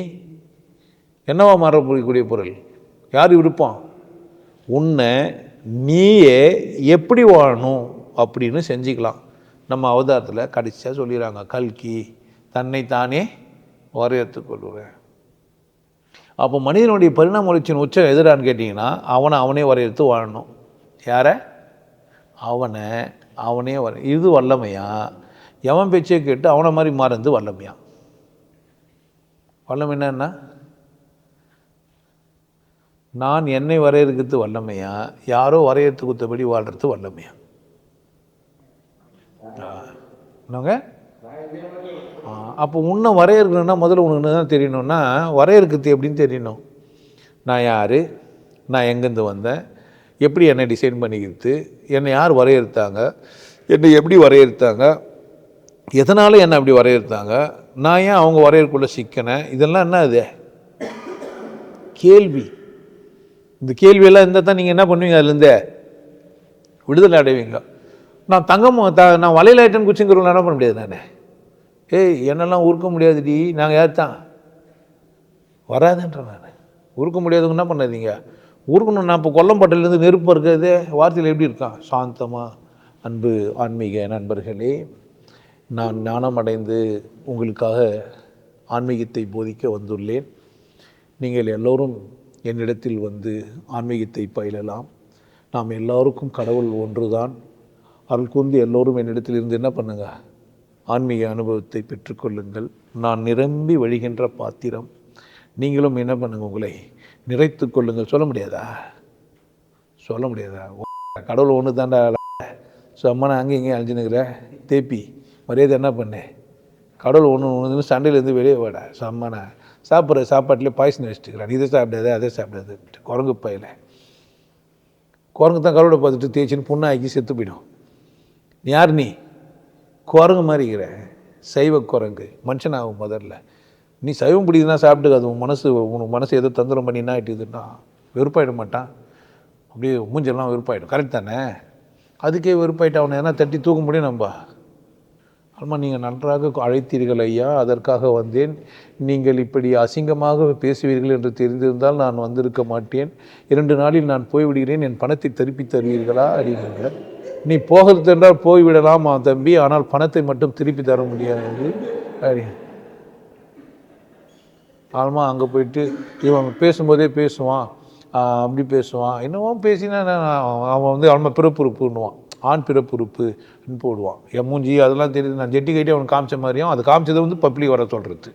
Speaker 1: என்னவா மாறக்கூடிய பொருள்? யார் விருப்பம்? உன்னை நீயே எப்படி வாழணும் அப்படின்னு செஞ்சுக்கலாம். நம்ம அவதாரத்தில் கடைசியாக சொல்லிடுறாங்க, கல்கி தன்னைத்தானே வரையறுத்துக் கொள்கிறேன். அப்போ மனிதனுடைய பரிணாம வளர்ச்சியின் உச்சம் எதிரான்னு கேட்டிங்கன்னா, அவனே வரையறுத்து வாழணும். யாரை? அவனே இது வல்லமையா? எவன் பேச்சே கேட்டு அவனை மாதிரி மாறது வல்லமையா? வல்லமை என்னன்னா, நான் என்னை வரையறுக்கிறது வல்லமையா, யாரோ வரையறுத்து குத்தபடி வாழ்கிறது வல்லமையா? என்னங்க? அப்போ உன்னை வரையறுக்கணுன்னா முதல்ல உனக்கு தான் தெரியணும்னா, வரையறுக்கிறது எப்படின்னு தெரியணும். நான் யார், நான் எங்கேருந்து வந்தேன், எப்படி என்னை டிசைன் பண்ணிக்கிறது, என்னை யார் வரையறுத்தாங்க, என்னை எப்படி வரையறுத்தாங்க, எதனால என்னை அப்படி வரையறுத்தாங்க, நான் ஏன் அவங்க வரையறுக்குள்ளே சிக்கினேன், இதெல்லாம் என்ன? அது கேள்வி. இந்த கேள்வியெல்லாம் இருந்தால் தான் நீங்கள் என்ன பண்ணுவீங்க? அதுலேருந்தே விடுதலை அடைவீங்க. நான் நான் வலையில் ஆயிட்டேன்னு குச்சிங்கிறவங்க என்ன பண்ண முடியாது. நான் என்னெல்லாம் உருக்க முடியாதுடி, நாங்கள் யார் தான் வராதுன்றேன். நான் உருக்க முடியாதுங்க என்ன பண்ணாதீங்க, உருக்கணும். நான் இப்போ கொல்லம்பட்டிலேருந்து நெருப்பு இருக்கிறது வார்த்தையில் எப்படி இருக்கான்? சாந்தமாக. அன்பு ஆன்மீக நண்பர்களே, நான் ஞானமடைந்து உங்களுக்காக ஆன்மீகத்தை போதிக்க வந்துள்ளேன். நீங்கள் எல்லோரும் என்னிடத்தில் வந்து ஆன்மீகத்தை பயிலலாம். நாம் எல்லோருக்கும் கடவுள் ஒன்று தான். அருள் கூர்ந்து எல்லோரும் என்னிடத்தில் இருந்து என்ன பண்ணுங்க, ஆன்மீக அனுபவத்தை பெற்றுக்கொள்ளுங்கள். நான் நிரம்பி வழிகின்ற பாத்திரம், நீங்களும் என்ன பண்ணுங்க, உங்களை நிறைத்து கொள்ளுங்கள். சொல்ல முடியாதா? கடவுள் ஒன்று தாண்டா. அம்மா அங்கே இங்கேயும் அழிஞ்சுனுக்கிற தேப்பி மரியாதை என்ன பண்ணேன்? கடவுள் ஒன்று சண்டையிலேருந்து வெளியே வாடா. அம்மாண்ணா சாப்பிட்ற சாப்பாட்டிலே பாய்சன் வச்சுட்டுக்கிறான், இதை சாப்பிடாது அதை சாப்பிடாது. குரங்கு பையில குரங்கு தான் கடவுளை பார்த்துட்டு தேய்ச்சின்னு புண்ணாக்கி செத்து போயிடும். யார் நீ? குரங்கு மாதிரி இருக்கிற, சைவ குரங்கு. மனுஷனாகும் முதல்ல. நீ சைவம் பிடிக்குதுன்னா சாப்பிட்டுக்காது. உனக்கு மனசு எதோ தந்திரம் பண்ணி என்ன ஆகிட்டுதுன்னா வெறுப்பாயிட மாட்டான். அப்படியே மூஞ்செல்லாம் வெறுப்பாயிடும். கரெக்ட் தானே? அதுக்கே வெறுப்பாயிட்டு அவனை எதனா தட்டி தூக்க முடியும் நம்ம. ஆமாம், நீங்கள் நன்றாக அழைத்தீர்கள் ஐயா, அதற்காக வந்தேன். நீங்கள் இப்படி அசிங்கமாக பேசுவீர்கள் என்று தெரிந்திருந்தால் நான் வந்திருக்க மாட்டேன். 2 நாளில் நான் போய்விடுகிறேன், என் பணத்தை திருப்பி தருவீர்களா அப்படிங்க. நீ போகிறது என்றால் போய்விடலாம் தம்பி, ஆனால் பணத்தை மட்டும் திருப்பி தர முடியாது அப்படி. ஆமாம், அங்கே போயிட்டு இவன் பேசும்போதே பேசுவான், அப்படி பேசுவான், என்னவோ பேசினா அவன் வந்து அவன் பிறப்புறுப்புன்னுவான், ஆண் பிறப்புறுப்புன்னு போடுவான். என் மூஞ்சி அதெல்லாம் தெரியுது. நான் ஜெட்டி கைட்டி அவனுக்கு காமிச்ச மாதிரியும் அது காமிச்சதை வந்து பப்ளிக் வர சொல்கிறது.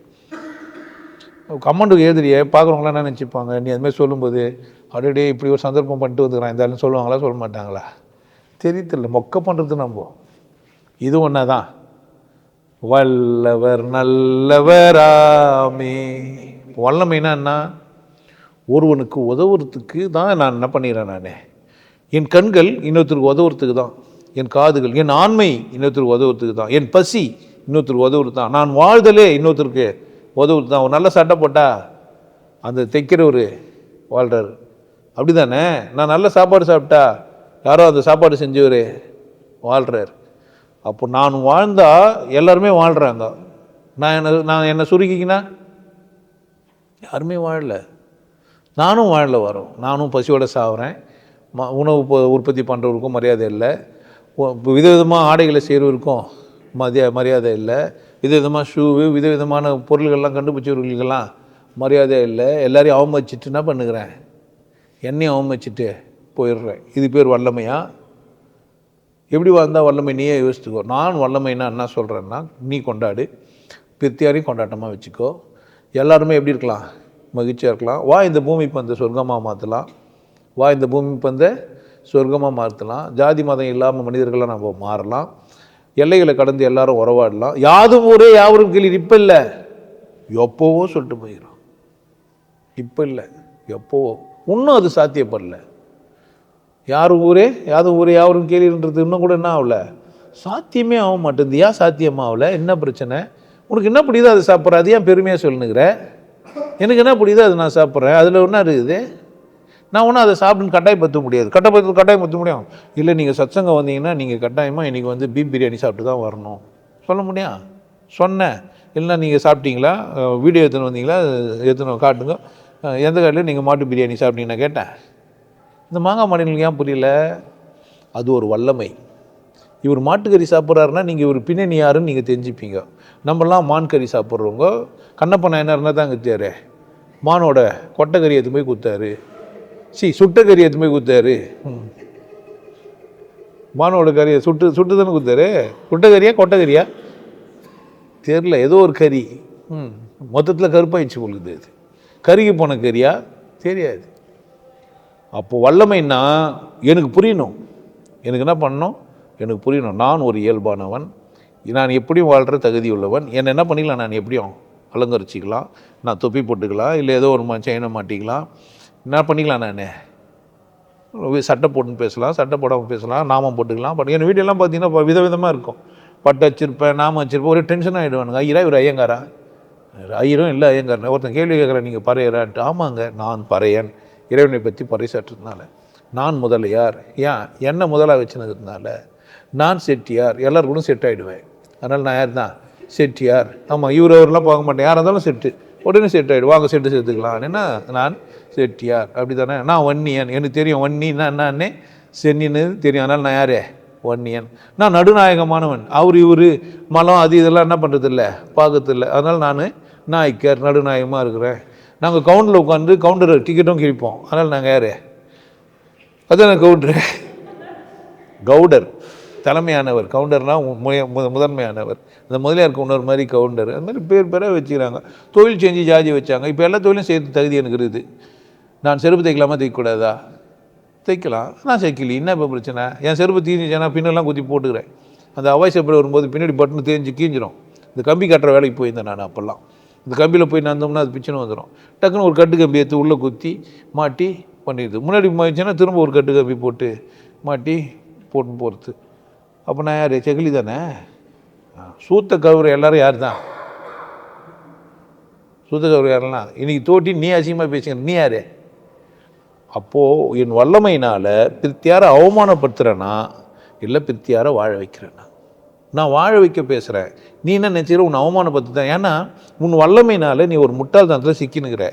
Speaker 1: கமெண்ட்டுக்கு எழுதுறியே பார்க்குறவங்களாம் என்ன நினச்சிப்பாங்க? நீ அதுமாதிரி சொல்லும்போது அப்படியே இப்படி ஒரு சந்தர்ப்பம் பண்ணிட்டு வந்துக்கிறான் இருந்தாலும் சொல்லுவாங்களா சொல்ல மாட்டாங்களா? தெரியல, மொக்க பண்ணுறது நம்ம. இது ஒன்று தான், வல்லவர் நல்லவராமே. வல்லமைனா என்ன? ஒருவனுக்கு உதவுறதுக்கு தான் நான் என்ன பண்ணிடுறேன். நான் என் கண்கள் இன்னொருத்தருக்கு உதவுறதுக்கு தான், என் காதுகள், என் ஆண்மை இன்னொருத்தருக்கு உதவுறதுக்கு தான், என் பசி இன்னொருத்தருக்கு உதவுறது தான். நான் வாழ்தலே இன்னொருத்தருக்கு உதவுறது தான். ஒரு நல்ல சட்டை போட்டால் அந்த தைக்கிறவர் வாழ்கிறார், அப்படி தானே? நான் நல்ல சாப்பாடு சாப்பிட்டா யாரோ அந்த சாப்பாடு செஞ்சவர் வாழ்கிறார். அப்போ நான் வாழ்ந்தால் எல்லாருமே வாழ்கிறாங்க. நான் என்னை சுருக்கிக்கினா யாருமே வாழல, நானும் வாழல வரோம். நானும் பசியோடு சாகிறேன். உணவு உற்பத்தி பண்ணுறவருக்கும் மரியாதை இல்லை, விதவிதமாக ஆடைகளை செய்கிறவருக்கும் மரியாதை இல்லை, விதவிதமாக ஷூவு விதவிதமான பொருள்கள்லாம் கண்டுபிடிச்சவர்களுக்கெல்லாம் மரியாதை இல்லை. எல்லாரையும் அவமதிச்சுட்டு என்ன பண்ணுகிறேன்? என்னையும் அவமதிச்சுட்டு போயிடுறேன். இது பேர் வல்லமையா? எப்படி வாழ்ந்தால் வல்லமை? நீயே யோசிச்சுக்கோ. நான் வல்லமைன்னா என்ன சொல்கிறேன்னா, நீ கொண்டாடு, பிரித்தியாரையும் கொண்டாட்டமாக வச்சுக்கோ. எல்லாருமே எப்படி இருக்கலாம்? மகிழ்ச்சியாக இருக்கலாம். வா இந்த பூமி பந்தை சொர்க்கமாக மாற்றலாம், வா இந்த பூமி பந்தை சொர்க்கமாக மாற்றலாம். ஜாதி மதம் இல்லாமல் மனிதர்களாக நம்ம மாறலாம், எல்லைகளை கடந்து எல்லாரும் உறவாடலாம். யாதும் ஊரே யாவரும் கீழ். இப்போ இல்லை, எப்போவோ சொல்லிட்டு போயிடும். இப்போ இல்லை, எப்போவோ. இன்னும் அது சாத்தியப்படல. யாரும் ஊரே யாதும் ஊரே யாவரும் கேள்வின்றது இன்னும் கூட என்ன ஆகல, சாத்தியமே ஆக மாட்டேங்குது. ஏன் சாத்தியமாகல? என்ன பிரச்சனை? உனக்கு என்ன பிடிக்குதோ அதை சாப்பிட்ற, அது ஏன் பெருமையாக சொல்லுங்கிற? எனக்கு என்ன பிடிக்குதோ அது நான் சாப்பிட்றேன், அதில் என்ன இருக்குது? நான் ஒன்றும் அதை சாப்பிட்டுன்னு கட்டாயப்படுத்த முடியாது. கட்டாயப்படுத்த முடியும் இல்லை. நீங்கள் சத்சங்கம் வந்தீங்கன்னா நீங்கள் கட்டாயமாக இன்றைக்கி பீப் பிரியாணி சாப்பிட்டு தான் வரணும் சொல்ல முடியும்? சொன்னேன். இல்லைன்னா நீங்கள் சாப்பிட்டீங்களா, வீடியோ எடுத்துன்னு வந்தீங்களா, எடுத்துன்னு காட்டுங்க, எந்த காட்டிலும் நீங்கள் மாட்டு பிரியாணி சாப்பிட்டீங்கன்னா கேட்டேன். இந்த மாங்காய் மாநிலங்களுக்கு ஏன் புரியல? அது ஒரு வல்லமை. இவர் மாட்டுக்கறி சாப்பிட்றாருன்னா நீங்கள் இவர் பின்னணி யாருன்னு நீங்கள் தெரிஞ்சுப்பீங்க. நம்மளாம் மான் கறி சாப்பிட்றவங்க. கண்ணப்ப நாயனார்னா தான் குத்தாரு, மானோட கொட்டைக்கறி எடுத்து போய் குத்தாரு, சுட்டக்கறி எடுத்து போய் குத்தாரு. மானோட கறியை சுட்டு தானே குத்தாரு. சுட்டக்கறியா கொட்டைக்கறியா தெரில, ஏதோ ஒரு கறி. மொத்தத்தில் கருப்பாயிடுச்சு பொழுது. அது கருகி போன கறியா தெரியாது. அப்போது வல்லமைன்னா எனக்கு புரியணும். எனக்கு என்ன பண்ணணும்? எனக்கு புரியணும். நான் ஒரு இயல்பானவன், நான் எப்படியும் வாழ்கிற தகுதி உள்ளவன். என்னை என்ன பண்ணிக்கலாம்? நான் எப்படியும் அலங்கரிச்சிக்கலாம், நான் தொப்பி போட்டுக்கலாம், இல்லை ஏதோ ஒரு செயினை மாட்டிக்கலாம், என்ன பண்ணிக்கலாம்? நான் சட்டை போட்டுன்னு பேசலாம், சட்டை போடாமல் பேசலாம், நாமம் போட்டுக்கலாம். பட் என் வீடியோலாம் பார்த்தீங்கன்னா விதவிதமாக இருக்கும். பட்டு வச்சிருப்பேன், நாமம் வச்சிருப்பேன். ஒரு டென்ஷன் ஆகிடுவானுங்க. ஐயரா இவர் ஐயங்காரா? ஐயரும் இல்லை ஐயங்காரன். ஒருத்தன் கேள்வி கேட்குறேன், நீங்கள் பறையறான்ட்டு. ஆமாங்க, நான் பறையன், இறைவனை பற்றி பறைசாற்றுறதுனால. நான் முதலியார், ஏன் என்ன முதலாக வச்சுனதுனால. நான் செட்டியார், எல்லோரும் கூட செட் ஆகிடுவேன். அதனால் நான் யார் தான்? செட்டியார். ஆமாம், அவரெலாம் பார்க்க மாட்டேன், யாராக இருந்தாலும் செட்டு, உடனே செட் ஆகிடும். வாங்க செட்டு சேர்த்துக்கலாம். என்ன நான் செட்டியார், அப்படி தானே? நான் வன்னியன், எனக்கு தெரியும் வன்னின்னா என்னன்னே, சென்னின்னு தெரியும். அதனால் நான் யார்? வன்னியன். நான் நடுநாயகமானவன். இவர் மலம் அது இதெல்லாம் என்ன பண்ணுறதில்ல, பார்க்கறதில்ல. அதனால் நான் நாய்க்கர், நடுநாயகமாக இருக்கிறேன். நாங்கள் கவுண்டரில் உட்காந்து கவுண்டர் டிக்கெட்டும் கிழிப்போம். அதனால் நாங்கள் யார்? அதுதான் கவுண்டர். கவுடர் தலைமையானவர், கவுண்டர்னால் முதன்மையானவர். அந்த முதலியாருக்கு இன்னொரு மாதிரி கவுண்டர், அது மாதிரி பேராக வச்சுக்கிறாங்க. தொழில் செஞ்சு ஜாதி வச்சாங்க. இப்போ எல்லா தொழிலும் சேர்த்து தகுதி எனக்கு இருக்குது. நான் செருப்பு தைக்கலாமா, தைக்கக்கூடாதா? தைக்கலாம். நான் சைக்கிள் என்ன இப்போ பிரச்சனை? என் செருப்பு தீஞ்சிச்சேன்னா பின்னெல்லாம் குத்தி போட்டுக்கிறேன். அந்த அவாய் செப்பல் வரும்போது பின்னாடி பட்டுன்னு தேஞ்சு கீஞ்சிடும். இந்த கம்பி கட்டுற வேலைக்கு போயிருந்தேன் நான் அப்போல்லாம். இந்த கம்பியில் போய் நந்தோம்னா அது பிச்சுன்னு வந்துடும். டக்குன்னு ஒரு கட்டு கம்பி எடுத்து உள்ளே குத்தி மாட்டி பண்ணிடுது. முன்னாடி போயிடுச்சுன்னா திரும்ப ஒரு கட்டு கம்பி போட்டு மாட்டி போட்டு போகிறது. அப்போ நான் யார்? செகிலி தானே. சூத்த கவுர எல்லோரும் யார் தான்? சூத்த கவுர யாரெல்லாம் இன்றைக்கி தோட்டி நீ அசிங்கமாக பேசுங்க, நீ யார்? அப்போது என் வல்லமையினால் பிரித்தியாரை அவமானப்படுத்துகிறேன்னா இல்லை பிரித்தியாரை வாழ வைக்கிறேன்னா? நான் வாழ வைக்க பேசுகிறேன். நீ என்ன நினச்சிக்கிற? உன்னை அவமானப்படுத்துதான். ஏன்னா உன் வல்லமையினால் நீ ஒரு முட்டாள்தனத்தில் சிக்கினுக்கிற.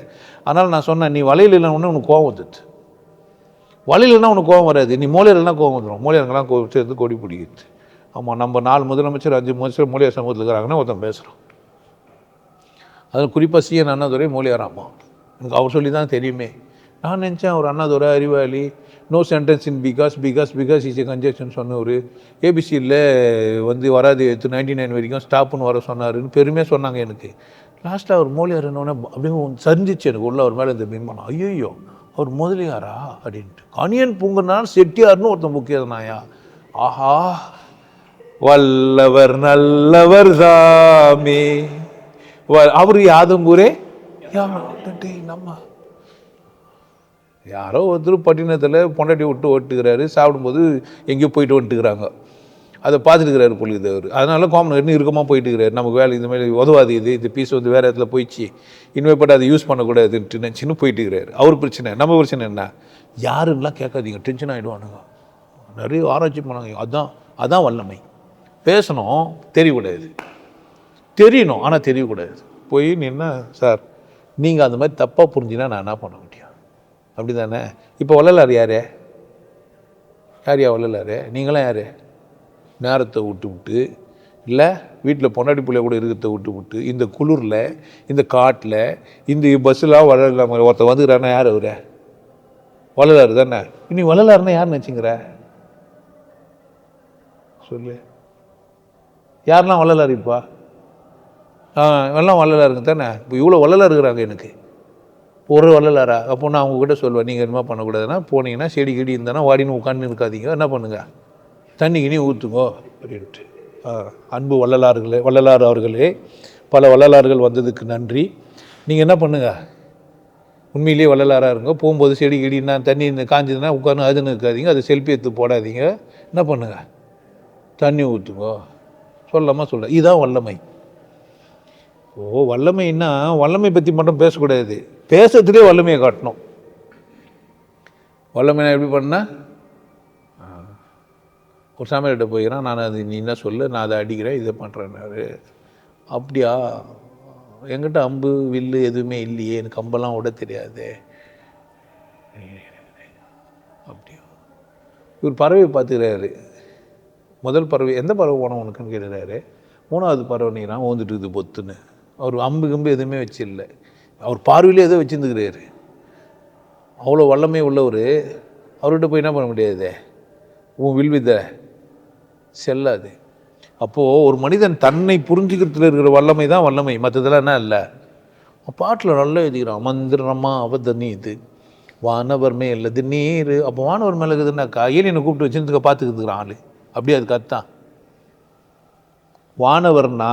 Speaker 1: அதனால் நான் சொன்னேன், நீ வலையில் இல்லைன்னு உனக்கு கோவம் வந்துடுது. வலையிலன்னா உனக்கு கோவம் வராது, நீ மூலையிலனா கோவம் வந்துடும். மூலையாருங்கெல்லாம் சேர்ந்து கொடி பிடிக்குது. ஆமாம், நம்ம 4 முதலமைச்சர் 5 முதலமைச்சர் மூலியார் சமூகத்தில் இருக்கிறாங்கன்னா ஒருத்தன் பேசுகிறோம். அதில் குறிப்பாக சிஎன் அண்ணாதுரை மூலியார். ஆமாம், எனக்கு அவர் சொல்லி தான் தெரியுமே. நான் நினச்சேன் அவர் அண்ணாதுரை அறிவாளி, no sentence in because is a conjunction சொன்னவர். ஏபிசியில் வராது 99 வரைக்கும் ஸ்டாப்புன்னு வர சொன்னாருன்னு பெருமையாக சொன்னாங்க எனக்கு. லாஸ்ட்டாக அவர் மூலியார் என்னோடனே அப்படியே சரிஞ்சிச்சு எனக்கு உள்ள அவர் மேலே இந்த பிம்பம். ஐயோ அவர் முதலியாரா அப்படின்ட்டு. கணியன் பூங்குனாலும் செட்டியார்னு ஒருத்தன் முக்கியதுனாயா. ஆஹா, வல்லவர் நல்லவர் சாமி. அவரு யாதம்பூரே நம்ம யாரோ ஒருத்தர் பட்டினத்தில் பொண்டாட்டி விட்டு ஓட்டுக்கிறாரு. சாப்பிடும்போது எங்கேயோ போயிட்டு வந்துட்டுக்கிறாங்க. அதை பார்த்துட்டுக்கிறாரு பொழுது அவர். அதனால காமன் இன்னும் இறுக்கமாக போயிட்டு இருக்கிறாரு. நமக்கு வேலை இந்த மாதிரி உதவாது, இந்த பீஸ் வந்து வேறு இடத்துல போயிடுச்சு, இனிமேல் பட்டு அதை யூஸ் பண்ணக்கூடாதுன்ட்டு நினச்சின்னு போயிட்டு இருக்கிறாரு. அவர் பிரச்சனை. நம்ம பிரச்சனை என்ன, யாருன்னெலாம் கேட்காதீங்க, டென்ஷன் ஆகிடுவானுங்க. நிறைய ஆராய்ச்சி பண்ணாங்க. அதான் வல்லமை. பேசணும், தெரியக்கூடாது, தெரியணும் ஆனால் தெரியக்கூடாது. போய் நீ என்ன சார் நீங்கள் அந்த மாதிரி தப்பாக புரிஞ்சுன்னா நான் என்ன பண்ண முடியும், அப்படி தானே? இப்போ வள்ளலார் யார் வள்ளலார்? நீங்களாம் யார்? நேரத்தை விட்டு இல்லை வீட்டில் பொண்டாட்டி பிள்ளை கூட இருக்கிறத விட்டு இந்த குளிரில், இந்த காட்டில், இந்த பஸ்ஸெலாம் வள்ளலார் ஒருத்தர் வந்துக்கிறாருன்னா யார் அவர்? வள்ளலார் தானே. இனி வள்ளலார்னா யார் நினச்சிங்கிற சொல்லு. யாரெல்லாம் வள்ளலார்? இப்போ எல்லாம் வள்ளலாருங்க தானே. இப்போ இவ்வளோ வள்ளலார் இருக்கிறாங்க. எனக்கு ஒரு வள்ளலாரா? அப்போ நான் அவங்கக்கிட்ட சொல்லுவேன், நீங்கள் என்ன பண்ணக்கூடாதுன்னா, போனீங்கன்னா செடி கிடி இருந்தானா வாடின்னு உட்காந்து இருக்காதீங்க, என்ன பண்ணுங்க, தண்ணி கிணி ஊற்றுங்கோ அப்படின்ட்டு. அன்பு வள்ளலார் அவர்களே, பல வள்ளலார்கள் வந்ததுக்கு நன்றி. நீங்கள் என்ன பண்ணுங்க, உண்மையிலேயே வள்ளலாராக இருங்க. போகும்போது செடி கிடின்னா தண்ணி காஞ்சதுன்னா உட்காந்து அதுன்னு இருக்காதீங்க, அது செல்ஃபி எடுத்து போடாதீங்க, என்ன பண்ணுங்க, தண்ணி ஊற்றுங்கோ. சொல்லாமல் சொல்ல, இதுதான் வல்லமை. வல்லமைன்னா வல்லமை பற்றி மட்டும் பேசக்கூடாது, பேசுறதுலேயே வல்லமையை காட்டணும். வல்லமைனா எப்படி பண்ண, ஒரு சாமியார்கிட்ட போய்க்கிறேன், நான் அது நீ என்ன சொல்ல, நான் அதை அடிக்கிறேன், இதை பண்ணுறேன்னாரு. அப்படியா, என்கிட்ட அம்பு வில்லு எதுவுமே இல்லையே, எனக்கு அம்பெல்லாம் விட தெரியாது. அப்படியா? இவர் பறவை பார்த்துக்கிறாரு. முதல் பறவை, எந்த பறவை போனோம் உனக்குன்னு கேட்குறாரு. 3வது பறவை நீரான் ஓந்துட்டு இருக்குது பொத்துன்னு. அவர் அம்பு கம்பு எதுவுமே வச்சில்லை, அவர் பார்வையிலே எதோ வச்சுருந்துக்கிறாரு. அவ்வளோ வல்லமை உள்ளவர். அவர்கிட்ட போய் என்ன பண்ண முடியாது, உன் வில்வித்தை செல்லாது. அப்போது ஒரு மனிதன் தன்னை புரிஞ்சுக்கிறதுல இருக்கிற வல்லமை தான் வல்லமை, மற்றதெல்லாம் என்ன இல்லை. பாட்டில் நல்லா எழுதிக்கிறான், மந்திரமா அவதனி இது வானவர் மேலது நீர். அப்போ வானவர் மேலே இருக்குதுன்னாக்கா ஏலியனை கூப்பிட்டு வச்சுருந்துக்க பார்த்துக்கிறதுக்குறான் ஆள். அப்படியே அது கத்தான். வானவர்னா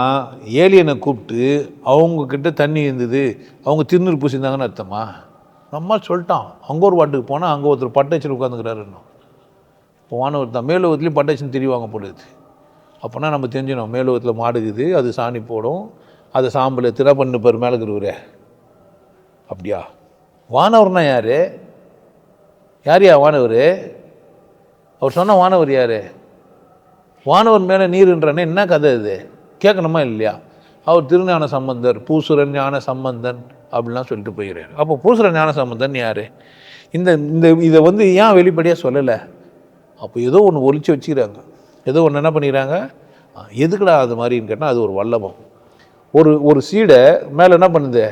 Speaker 1: ஏலியனை கூப்பிட்டு அவங்கக்கிட்ட தண்ணி இருந்தது, அவங்க திருநீர் பூசியிருந்தாங்கன்னு அர்த்தமா? நம்ம சொல்லிட்டான். அங்கே ஒரு வாட்டுக்கு போனால் அங்கே ஒருத்தர் பட்டச்சில் உட்காந்துக்கிறாருன்னு. இப்போ வானவர் தான். மேலோகத்துலேயும் பட்டச்சின்னு திரிவாங்க போடுது. அப்போனா நம்ம தெரிஞ்சிடும், மேலோகத்தில் மாடுக்குது, அது சாணி போடும், அதை சாம்பல் திரை பண்ணு பேர் மேலே இருக்கிறவரே. அப்படியா? வானவர்னா யார்? யார் வானவர்? அவர் சொன்ன வானவர் யார்? வானவர் மேலே நீருன்றனே என்ன கதை இது, கேட்கணுமா இல்லையா? அவர் திருஞான சம்பந்தர், பூசுரன் ஞான சம்பந்தன் அப்படின்லாம் சொல்லிட்டு போயிடுறாரு. அப்போ பூசுரன் ஞான சம்பந்தன் யார்? இதை வந்து ஏன் வெளிப்படையாக சொல்லலை? அப்போ ஏதோ ஒன்று ஒழிச்சு வச்சுக்கிறாங்க, ஏதோ ஒன்று என்ன பண்ணிக்கிறாங்க. எதுக்குடா அது மாதிரின்னு கேட்டால் அது ஒரு வல்லபம். ஒரு சீடை மேலே என்ன பண்ணுது,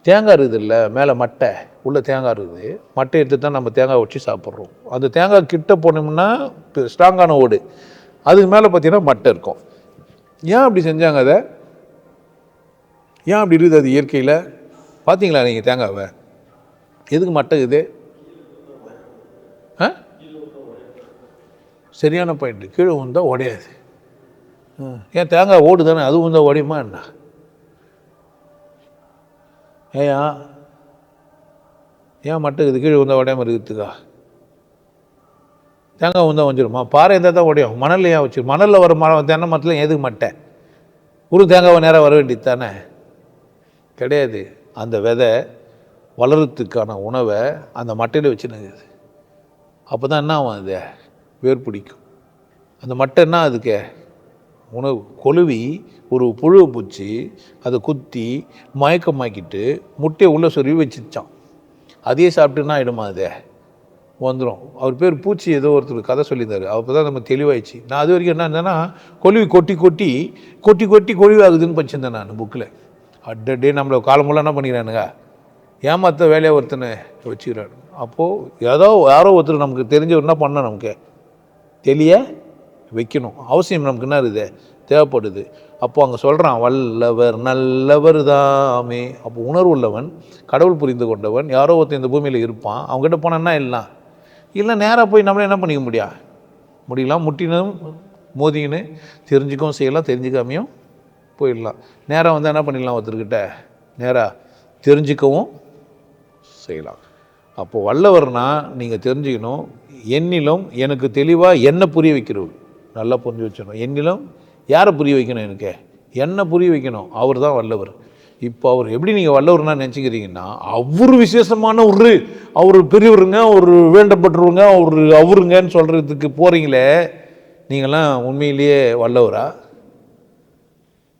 Speaker 1: தேங்காய் இருக்குது இல்லை, மேலே மட்டை உள்ள தேங்காய் இருக்குது, மட்டை எடுத்து தான் நம்ம தேங்காய் வச்சு சாப்பிட்றோம். அந்த தேங்காய் கிட்ட போனோம்னா ஸ்ட்ராங்கான ஓடு, அதுக்கு மேலே பார்த்தீங்கன்னா மட்டை இருக்கும். ஏன் அப்படி செஞ்சாங்க? அதை ஏன் அப்படி இருக்குது? அது இயற்கையில் பார்த்தீங்களா நீங்கள் தேங்காவை? எதுக்கு மட்டை இருக்குது? சரியான பாயிண்ட்டு. கீழே வந்தால் உடையாது. ஏன் தேங்காய் ஓடு தானே, அது வந்தால் உடையுமா என்ன? ஏன் மட்டும் இது கீழே வந்தால் உடையாமல் இருக்கிறதுக்கா? தேங்காய் வந்தால் வந்துடுமா? பாறை இருந்தால் தான் உடையும். மணலில் ஏன் வச்சு, மணலில் வர மரம் தென்னை மரத்தில் எதுக்கு மட்டை? ஒரு தேங்காவை நேராக வர வேண்டியது தானே? கிடையாது. அந்த விதை வளர்கிறதுக்கான உணவை அந்த மட்டையில் வச்சு நிற்குது. அப்போ தான் என்ன ஆகும், அது வேர் பிடிக்கும். அந்த மட்டை என்ன அதுக்கு உணவு. கொழுவி ஒரு புழுவை பூச்சி அதை குத்தி மயக்கமாக்கிட்டு முட்டையை உள்ளே சொருவி வச்சுச்சான். அதையே சாப்பிட்டுன்னா ஆகிடுமா? அதை வந்துடும். அவர் பேர் பூச்சி ஏதோ ஒருத்தர் கதை சொல்லியிருந்தார். அப்போ தான் நம்ம தெளிவாயிடுச்சு. நான் அது வரைக்கும் என்ன இருந்தேன்னா, கொழுவி கொட்டி கொட்டி கொட்டி கொட்டி கொழுவாகுதுன்னு படிச்சிருந்தேன் நான் புக்கில். அட்டே நம்மளை காலமெல்லாம் என்ன பண்ணிக்கிறானுங்க, ஏமாத்த வேலையை ஒருத்தனை வச்சுக்கிறானு. அப்போது யாரோ ஒருத்தர் நமக்கு தெரிஞ்சவர் என்ன பண்ணணும், நமக்கு தெளிய வைக்கணும். அவசியம் நமக்கு என்ன இருக்குது, தேவைப்படுது. அப்போ அங்கே சொல்கிறான், வல்லவர் நல்லவர் தாமே. அப்போ உணர்வு உள்ளவன், கடவுள் புரிந்து கொண்டவன், யாரோ ஒருத்தன் இந்த பூமியில் இருப்பான். அவங்ககிட்ட போனோன்னா இல்லை நேராக போய் நம்மளே என்ன பண்ணிக்க முடியலாம். முட்டினும் மோதிக்கின்னு தெரிஞ்சுக்கவும் செய்யலாம், தெரிஞ்சுக்காமையும் போயிடலாம். நேராக வந்தால் என்ன பண்ணிடலாம், ஒருத்தர்கிட்ட நேராக தெரிஞ்சுக்கவும் செய்யலாம். அப்போது வல்லவர்னால் நீங்கள் தெரிஞ்சுக்கணும், என்னிலும் எனக்கு தெளிவாக என்ன புரிய வைக்கிறவர். நல்லா புரிஞ்சு வச்சிடணும். என்னிலும் யாரை புரிய வைக்கணும்? எனக்கு என்ன புரிய வைக்கணும்? அவர் தான் வல்லவர். இப்போ அவர் எப்படி நீங்கள் வல்லவர்னா நினச்சிக்கிறீங்கன்னா, அவர் விசேஷமான அவர் பெரியவருங்க, அவர் வேண்டப்பட்டுருவங்க, அவருங்கன்னு சொல்கிறதுக்கு போகிறீங்களே, நீங்களாம் உண்மையிலேயே வல்லவரா?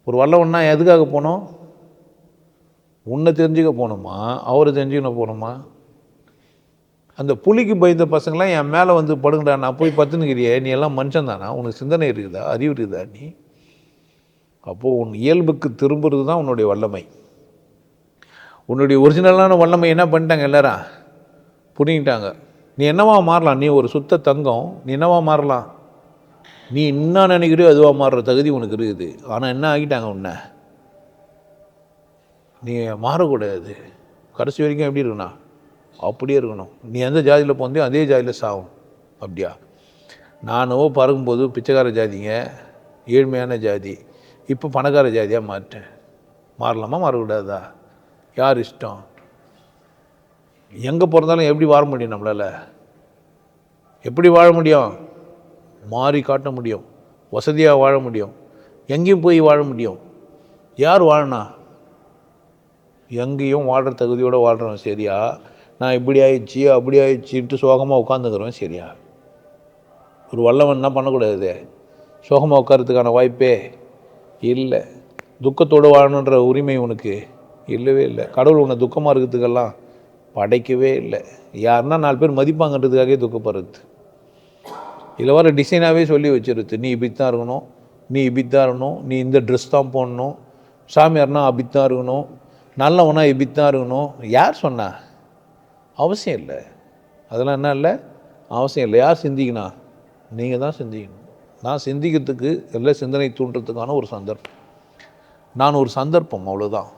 Speaker 1: ஒரு வல்லவன்னா எதுக்காக போகணும்? உன்னை தெரிஞ்சுக்க போகணுமா, அவரை தெரிஞ்சுக்கணும் போகணுமா? அந்த புலிக்கு பயந்த பசங்களாம் என் மேலே வந்து படுங்கடா, நான் போய் பத்துனுக்கிறியே, நீ எல்லாம் மனுஷன் தானா? உனக்கு சிந்தனை இருக்குதா, அறிவு இருக்குதா? நீ அப்போது உன் இயல்புக்கு திரும்புறது தான் உன்னுடைய வல்லமை. உன்னுடைய ஒரிஜினலான வல்லமை என்ன பண்ணிட்டாங்க? எல்லாரும் புரிஞ்சிட்டாங்க. நீ என்னவா மாறலாம்? நீ ஒரு சுத்த தங்கம், நீ என்னவா மாறலாம்? நீ என்ன நினைக்கிறியோ அதுவாக மாறுற தகுதி உனக்கு இருக்குது. ஆனால் என்ன ஆகிட்டாங்க உன்னை? நீ மாறக்கூடாது. கடைசி வரைக்கும் எப்படி இருக்கணும்? அப்படியே இருக்கணும். நீ எந்த ஜாதியில் போந்தியோ அதே ஜாதியில் சாகும். அப்படியா? நானோ பறக்கும்போது பிச்சைக்கார ஜாதிங்க, ஏழ்மையான ஜாதி, இப்போ பணக்கார ஜாதியாக மாட்டேன். மாறலாமா மாறக்கூடாதா? யார் இஷ்டம்? எங்கே பிறந்தாலும் எப்படி வாழ முடியும்? நம்மளால் எப்படி வாழ முடியும்? மாறி காட்ட முடியும், வசதியாக வாழ முடியும், எங்கேயும் போய் வாழ முடியும். யார் வாழனா? எங்கேயும் வாழ்கிற தகுதியோடு வாழ்கிறவன் சரியா? நான் இப்படி ஆயிடுச்சு அப்படி ஆயிடுச்சுன்ட்டு சோகமாக உட்காந்துக்கிறவன் சரியா? ஒரு வல்லவன் என்ன பண்ணக்கூடாது? சோகமாக உட்காரத்துக்கான வாய்ப்பே இல்லை. துக்கத்தோடு வாழணுன்ற உரிமை உனக்கு இல்லவே இல்லை. கடவுள் உன்னை துக்கமாக இருக்கிறதுக்கெல்லாம் படைக்கவே இல்லை. யாருன்னா 4 பேர் மதிப்பாங்கன்றதுக்காகவே துக்கப்படுறது. இதில் வர டிசைனாகவே சொல்லி வச்சிருது, நீ இப்படித்தான் இருக்கணும், நீ இப்படித்தான் இருக்கணும், நீ இந்த ட்ரெஸ் தான் போடணும், சாமியார்னா அப்படித்தான் இருக்கணும், நல்லவனா இப்படித்தான் இருக்கணும். யார் சொன்னா? அவசியம் இல்லை. அதெல்லாம் என்ன இல்லை, அவசியம் இல்லை. யார் சிந்திக்கணும்? நீங்கள் தான் சிந்திக்கணும். நான் சிந்திக்கிறதுக்கு எல்லாம் சிந்தனை தூண்டுறதுக்கான ஒரு சந்தர்ப்பம். நான் ஒரு சந்தர்ப்பம், அவ்வளோதான்.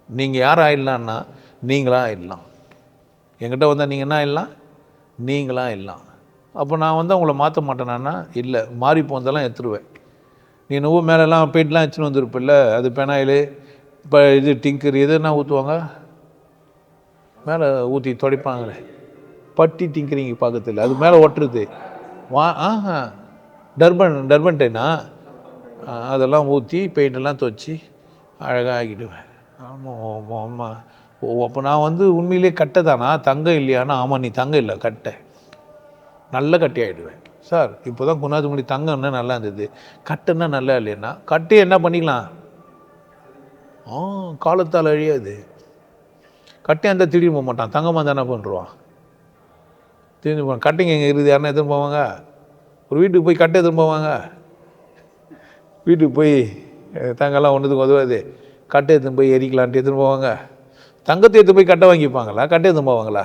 Speaker 1: நீங்கள் யார் ஆயிடலான்னா நீங்களாக ஆயிடலாம். என்கிட்ட வந்தால் நீங்கள் என்ன ஆயிடலாம்? நீங்களாக ஆயிடலாம். அப்போ நான் வந்து அவங்கள மாற்ற மாட்டேனான்னா இல்லை, மாறி போந்தெல்லாம் எடுத்துருவேன். நீ நோவு மேலெல்லாம் போயிட்டுலாம் வச்சுன்னு வந்துருப்பில்ல, அது பெனாயில் இப்போ இது டிங்கர் எதுனா ஊற்றுவாங்க, மேலே ஊற்றி துடைப்பாங்களே, பட்டி டிங்கரிங்க பார்க்கறதில்ல, அது மேலே ஒட்டுறது டர்பன்டைனா அதெல்லாம் ஊற்றி பெயிண்டெல்லாம் துவச்சி அழகாக ஆக்கிடுவேன். ஆமாம் ஆமாம். அப்போ நான் வந்து உண்மையிலே கட்டை தானா, தங்கம் இல்லையானா? ஆமாம், நீ தங்கம் இல்லை, கட்டை. நல்ல கட்டி ஆகிடுவேன். சார் இப்போ தான் குணாது முடி தங்கம்னா நல்லா இருந்தது, கட்டுன்னா நல்லா இல்லைன்னா? கட்டையை என்ன பண்ணிக்கலாம்? காலத்தால் அழியாது. கட்டையாக இருந்தால் திடீர்னு போக மாட்டான், தங்கமாக தானே பண்ணுறான், திடீர்னு போவான். கட்டைங்க எங்கே இருக்குது? யாருன்னா எடுத்துன்னு போவாங்க? ஒரு வீட்டுக்கு போய் கட்டை எடுத்துன்னு போவாங்க? வீட்டுக்கு போய் தங்கெல்லாம் ஒன்றுத்துக்கு உதவாது, கட்டை எடுத்துன்னு போய் எரிக்கலான்ட்டு எடுத்துன்னு போவாங்க? தங்கத்தை எடுத்து போய் கட்டை வாங்கிப்பாங்களா? கட்டை எடுத்துன்னு போவாங்களா?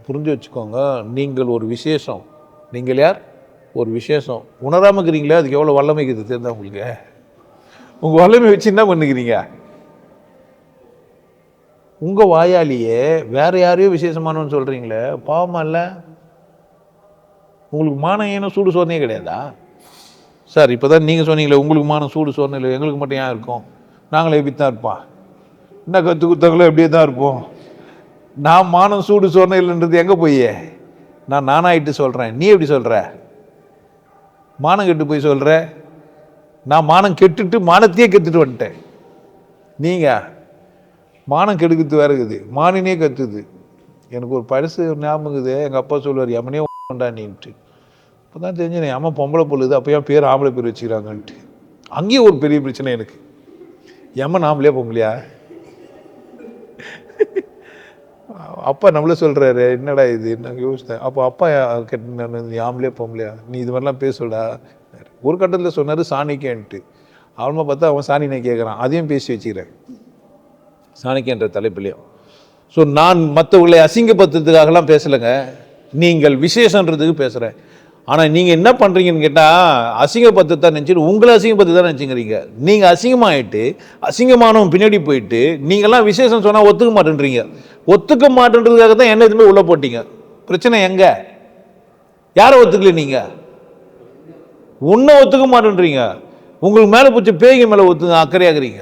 Speaker 1: புரிஞ்சு வச்சுக்கோங்க, நீங்கள் ஒரு விசேஷம். நீங்கள் யார்? ஒரு விசேஷம். உணராமல் இருக்கிறீங்களே, அதுக்கு எவ்வளோ வல்லமைக்குது தெரிந்தா உங்களுக்கு? உங்கள் வல்லமை வச்சு என்ன பண்ணுக்கிறீங்க? உங்கள் வாயாலேயே வேறு யாரையோ விசேஷமானவன்னு சொல்கிறீங்களே, பாவமா இல்லை? உங்களுக்கு மானம் ஏனோ சூடு சோதனையே கிடையாதா? சார் இப்போ தான் நீங்கள் சொன்னீங்களே, உங்களுக்கு மானம் சூடு சோதனை இல்லை, எங்களுக்கு மட்டும் ஏன் இருக்கும்? நாங்களே எப்படி தான் இருப்போம், என்ன கற்று கொடுத்தாங்களோ எப்படியே தான் இருப்போம். நான் மானம் சூடு சோதனை இல்லைன்றது எங்கே போய் நானாயிட்டு சொல்கிறேன்? நீ எப்படி சொல்கிற? மானம் கெட்டு போய் சொல்கிற. நான் மானம் கெட்டுட்டு மானத்தையே கெட்டுட்டு வந்துட்டேன். நீங்கள் மானம் கெடுக்கிறது வேறு இருக்குது, மானினே கற்றுது. எனக்கு ஒரு பரிசு ஞாபகம் இருக்குது, எங்கள் அப்பா சொல்லுவார், எமனே நீன்ட்டு. இப்போ தான் தெரிஞ்சேன், அம்மா பொம்பளை பொழுது, அப்போ ஏன் பேர் ஆம்பளை பேர் வச்சுக்கிறாங்கன்ட்டு. அங்கேயும் ஒரு பெரிய பிரச்சனை எனக்கு. எம்மன் ஆம்பளையா பொம்பளையா? அப்பா நம்மளே சொல்கிறாரு, என்னடா இது? நாங்கள் யோசித்தேன். அப்போ அப்பா கேட்டு, ஆம்பளையா பொம்பளையா, நீ இது மாதிரிலாம் பேசுடா. ஒரு கட்டத்தில் சொன்னார் சாணிக்கேன்ட்டு. அவனை பார்த்தா அவன் சாணினை கேட்குறான், அதையும் பேசி வச்சுக்கிறேன் சாணிக்கேன்ற தலைப்புலையும். ஸோ நான் மற்றவர்களை அசிங்கப்படுத்துறதுக்காகலாம் பேசலைங்க, நீங்கள் விசேஷன்றதுக்கு பேசுகிறேன். ஆனால் நீங்கள் என்ன பண்ணுறீங்கன்னு கேட்டால், அசிங்கப்படுத்த தான் நினச்சிட்டு உங்களை அசிங்கப்படுத்த தான் நினச்சிங்கிறீங்க. நீங்கள் அசிங்கமாகிட்டு அசிங்கமானவன் பின்னாடி போயிட்டு நீங்கள்லாம் விசேஷம் சொன்னால் ஒத்துக்க மாட்டேன்றீங்க. ஒத்துக்க மாட்டேன்றதுக்காக தான் என்ன எதுவுமே உள்ளே போட்டீங்க. பிரச்சனை எங்கே? யாரை ஒத்துக்கல? நீங்கள் ஒன்றும் ஒத்துக்க மாட்டேன்றீங்க. உங்களுக்கு மேலே பிடிச்ச பேய்க்கு மேலே ஒத்துங்க அக்கறையாகிறீங்க.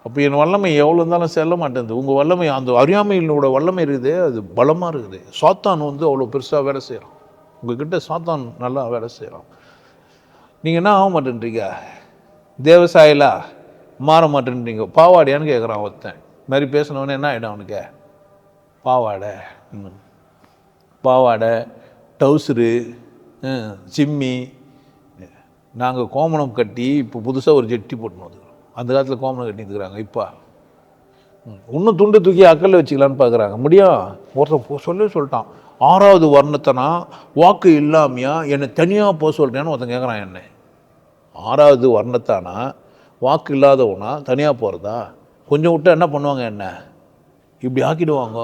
Speaker 1: அப்போ என் வல்லமை எவ்வளோ இருந்தாலும் செல்ல மாட்டேங்குது. உங்கள் வல்லமை, அந்த அறியாமையினோட வல்லமை இருக்குது, அது பலமாக இருக்குது. சாத்தான் வந்து அவ்வளோ பெருசாக வேலை செய்கிறான். உங்ககிட்ட சாத்தான் நல்லா வேலை செய்கிறான். நீங்கள் என்ன ஆக மாட்டேன்றீங்க? தேவசாயிலா மாற மாட்டேன்றீங்க. பாவாடையான்னு கேட்குறான் ஒருத்தன். இது மாதிரி பேசினவொன்னே என்ன ஆகிடும் அவனுக்கு? பாவாடை, டவுசரு, சிம்மி. நாங்கள் கோமணம் கட்டி இப்போ புதுசாக ஒரு ஜெட்டி போட்டுன்னு வந்துக்கிறோம். அந்த காலத்தில் கோமணம் கட்டிட்டுருக்குறாங்க. இப்போ இன்னும் துண்டு தூக்கி அக்கல்ல வச்சுக்கலான்னு பார்க்குறாங்க. முடியும். ஒருத்தன் சொல்லிட்டான், 6வது வர்ணத்தனா வாக்கு இல்லாமையா என்னை தனியாக போக சொல்கிறேன்னு ஒருத்தன் கேட்குறான். என்ன 6வது வர்ணத்தானா வாக்கு இல்லாதவனா தனியாக போகிறதா? கொஞ்சம் விட்டு என்ன பண்ணுவாங்க? என்ன இப்படி ஆக்கிடுவாங்க.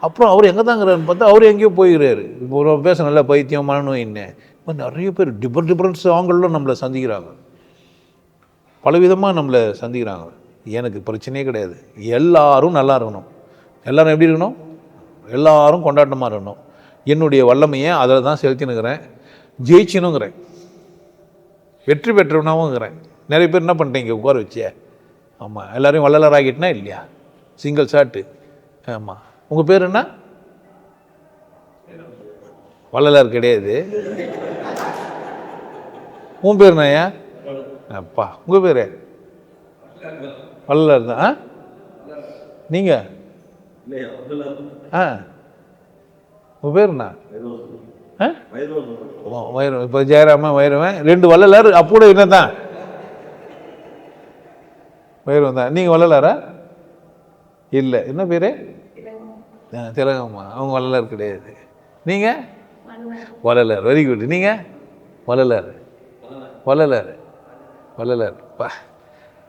Speaker 1: அப்புறம் அவர் எங்கே தாங்கிறாருன்னு பார்த்தா அவர் எங்கேயோ போயிடுறாரு. இப்போ பேச நல்லா பைத்தியம் மனநோயின்னு இப்போ நிறைய பேர் டிஃப்ரெண்ட்ஸ் ஆங்கிளில் நம்மளை சந்திக்கிறாங்க. பலவிதமாக நம்மளை சந்திக்கிறாங்க. எனக்கு பிரச்சனையே கிடையாது. எல்லாரும் நல்லா இருக்கணும். எல்லோரும் எப்படி இருக்கணும்? எல்லாரும் கொண்டாட்டமாக இருக்கணும். என்னுடைய வல்லமையை அதில் தான் செலுத்தினுக்கிறேன். ஜெயிச்சினுங்கிறேன். வெற்றி பெற்றவனாவுங்கிறேன். நிறைய பேர் என்ன பண்ணிட்டீங்க? உட்கார வச்சே. ஆமாம், எல்லோரையும் வள்ளலார் ஆகிட்டுனா இல்லையா? Single shot. ஆமாம். உங்கள் பேர் என்ன? வள்ளலார் கிடையாது. உன் பேர் என்னய்யா? அப்பா, உங்கள் பேர் வள்ளலார் தான். நீங்கள் உங்கள் பேர் என்ன? வைரவன். இப்போ ஜெயராமன், வைரவன், 2 வள்ளலார். அப்போ என்ன தான் வைரவன் தான். நீங்கள் வள்ளலாரா? இல்லை. என்ன பேர்? திலகம்மா. அவங்க வள்ளலார் கிடையாது. நீங்கள் வள்ளலார். Very good. நீங்கள் வள்ளலார். பா,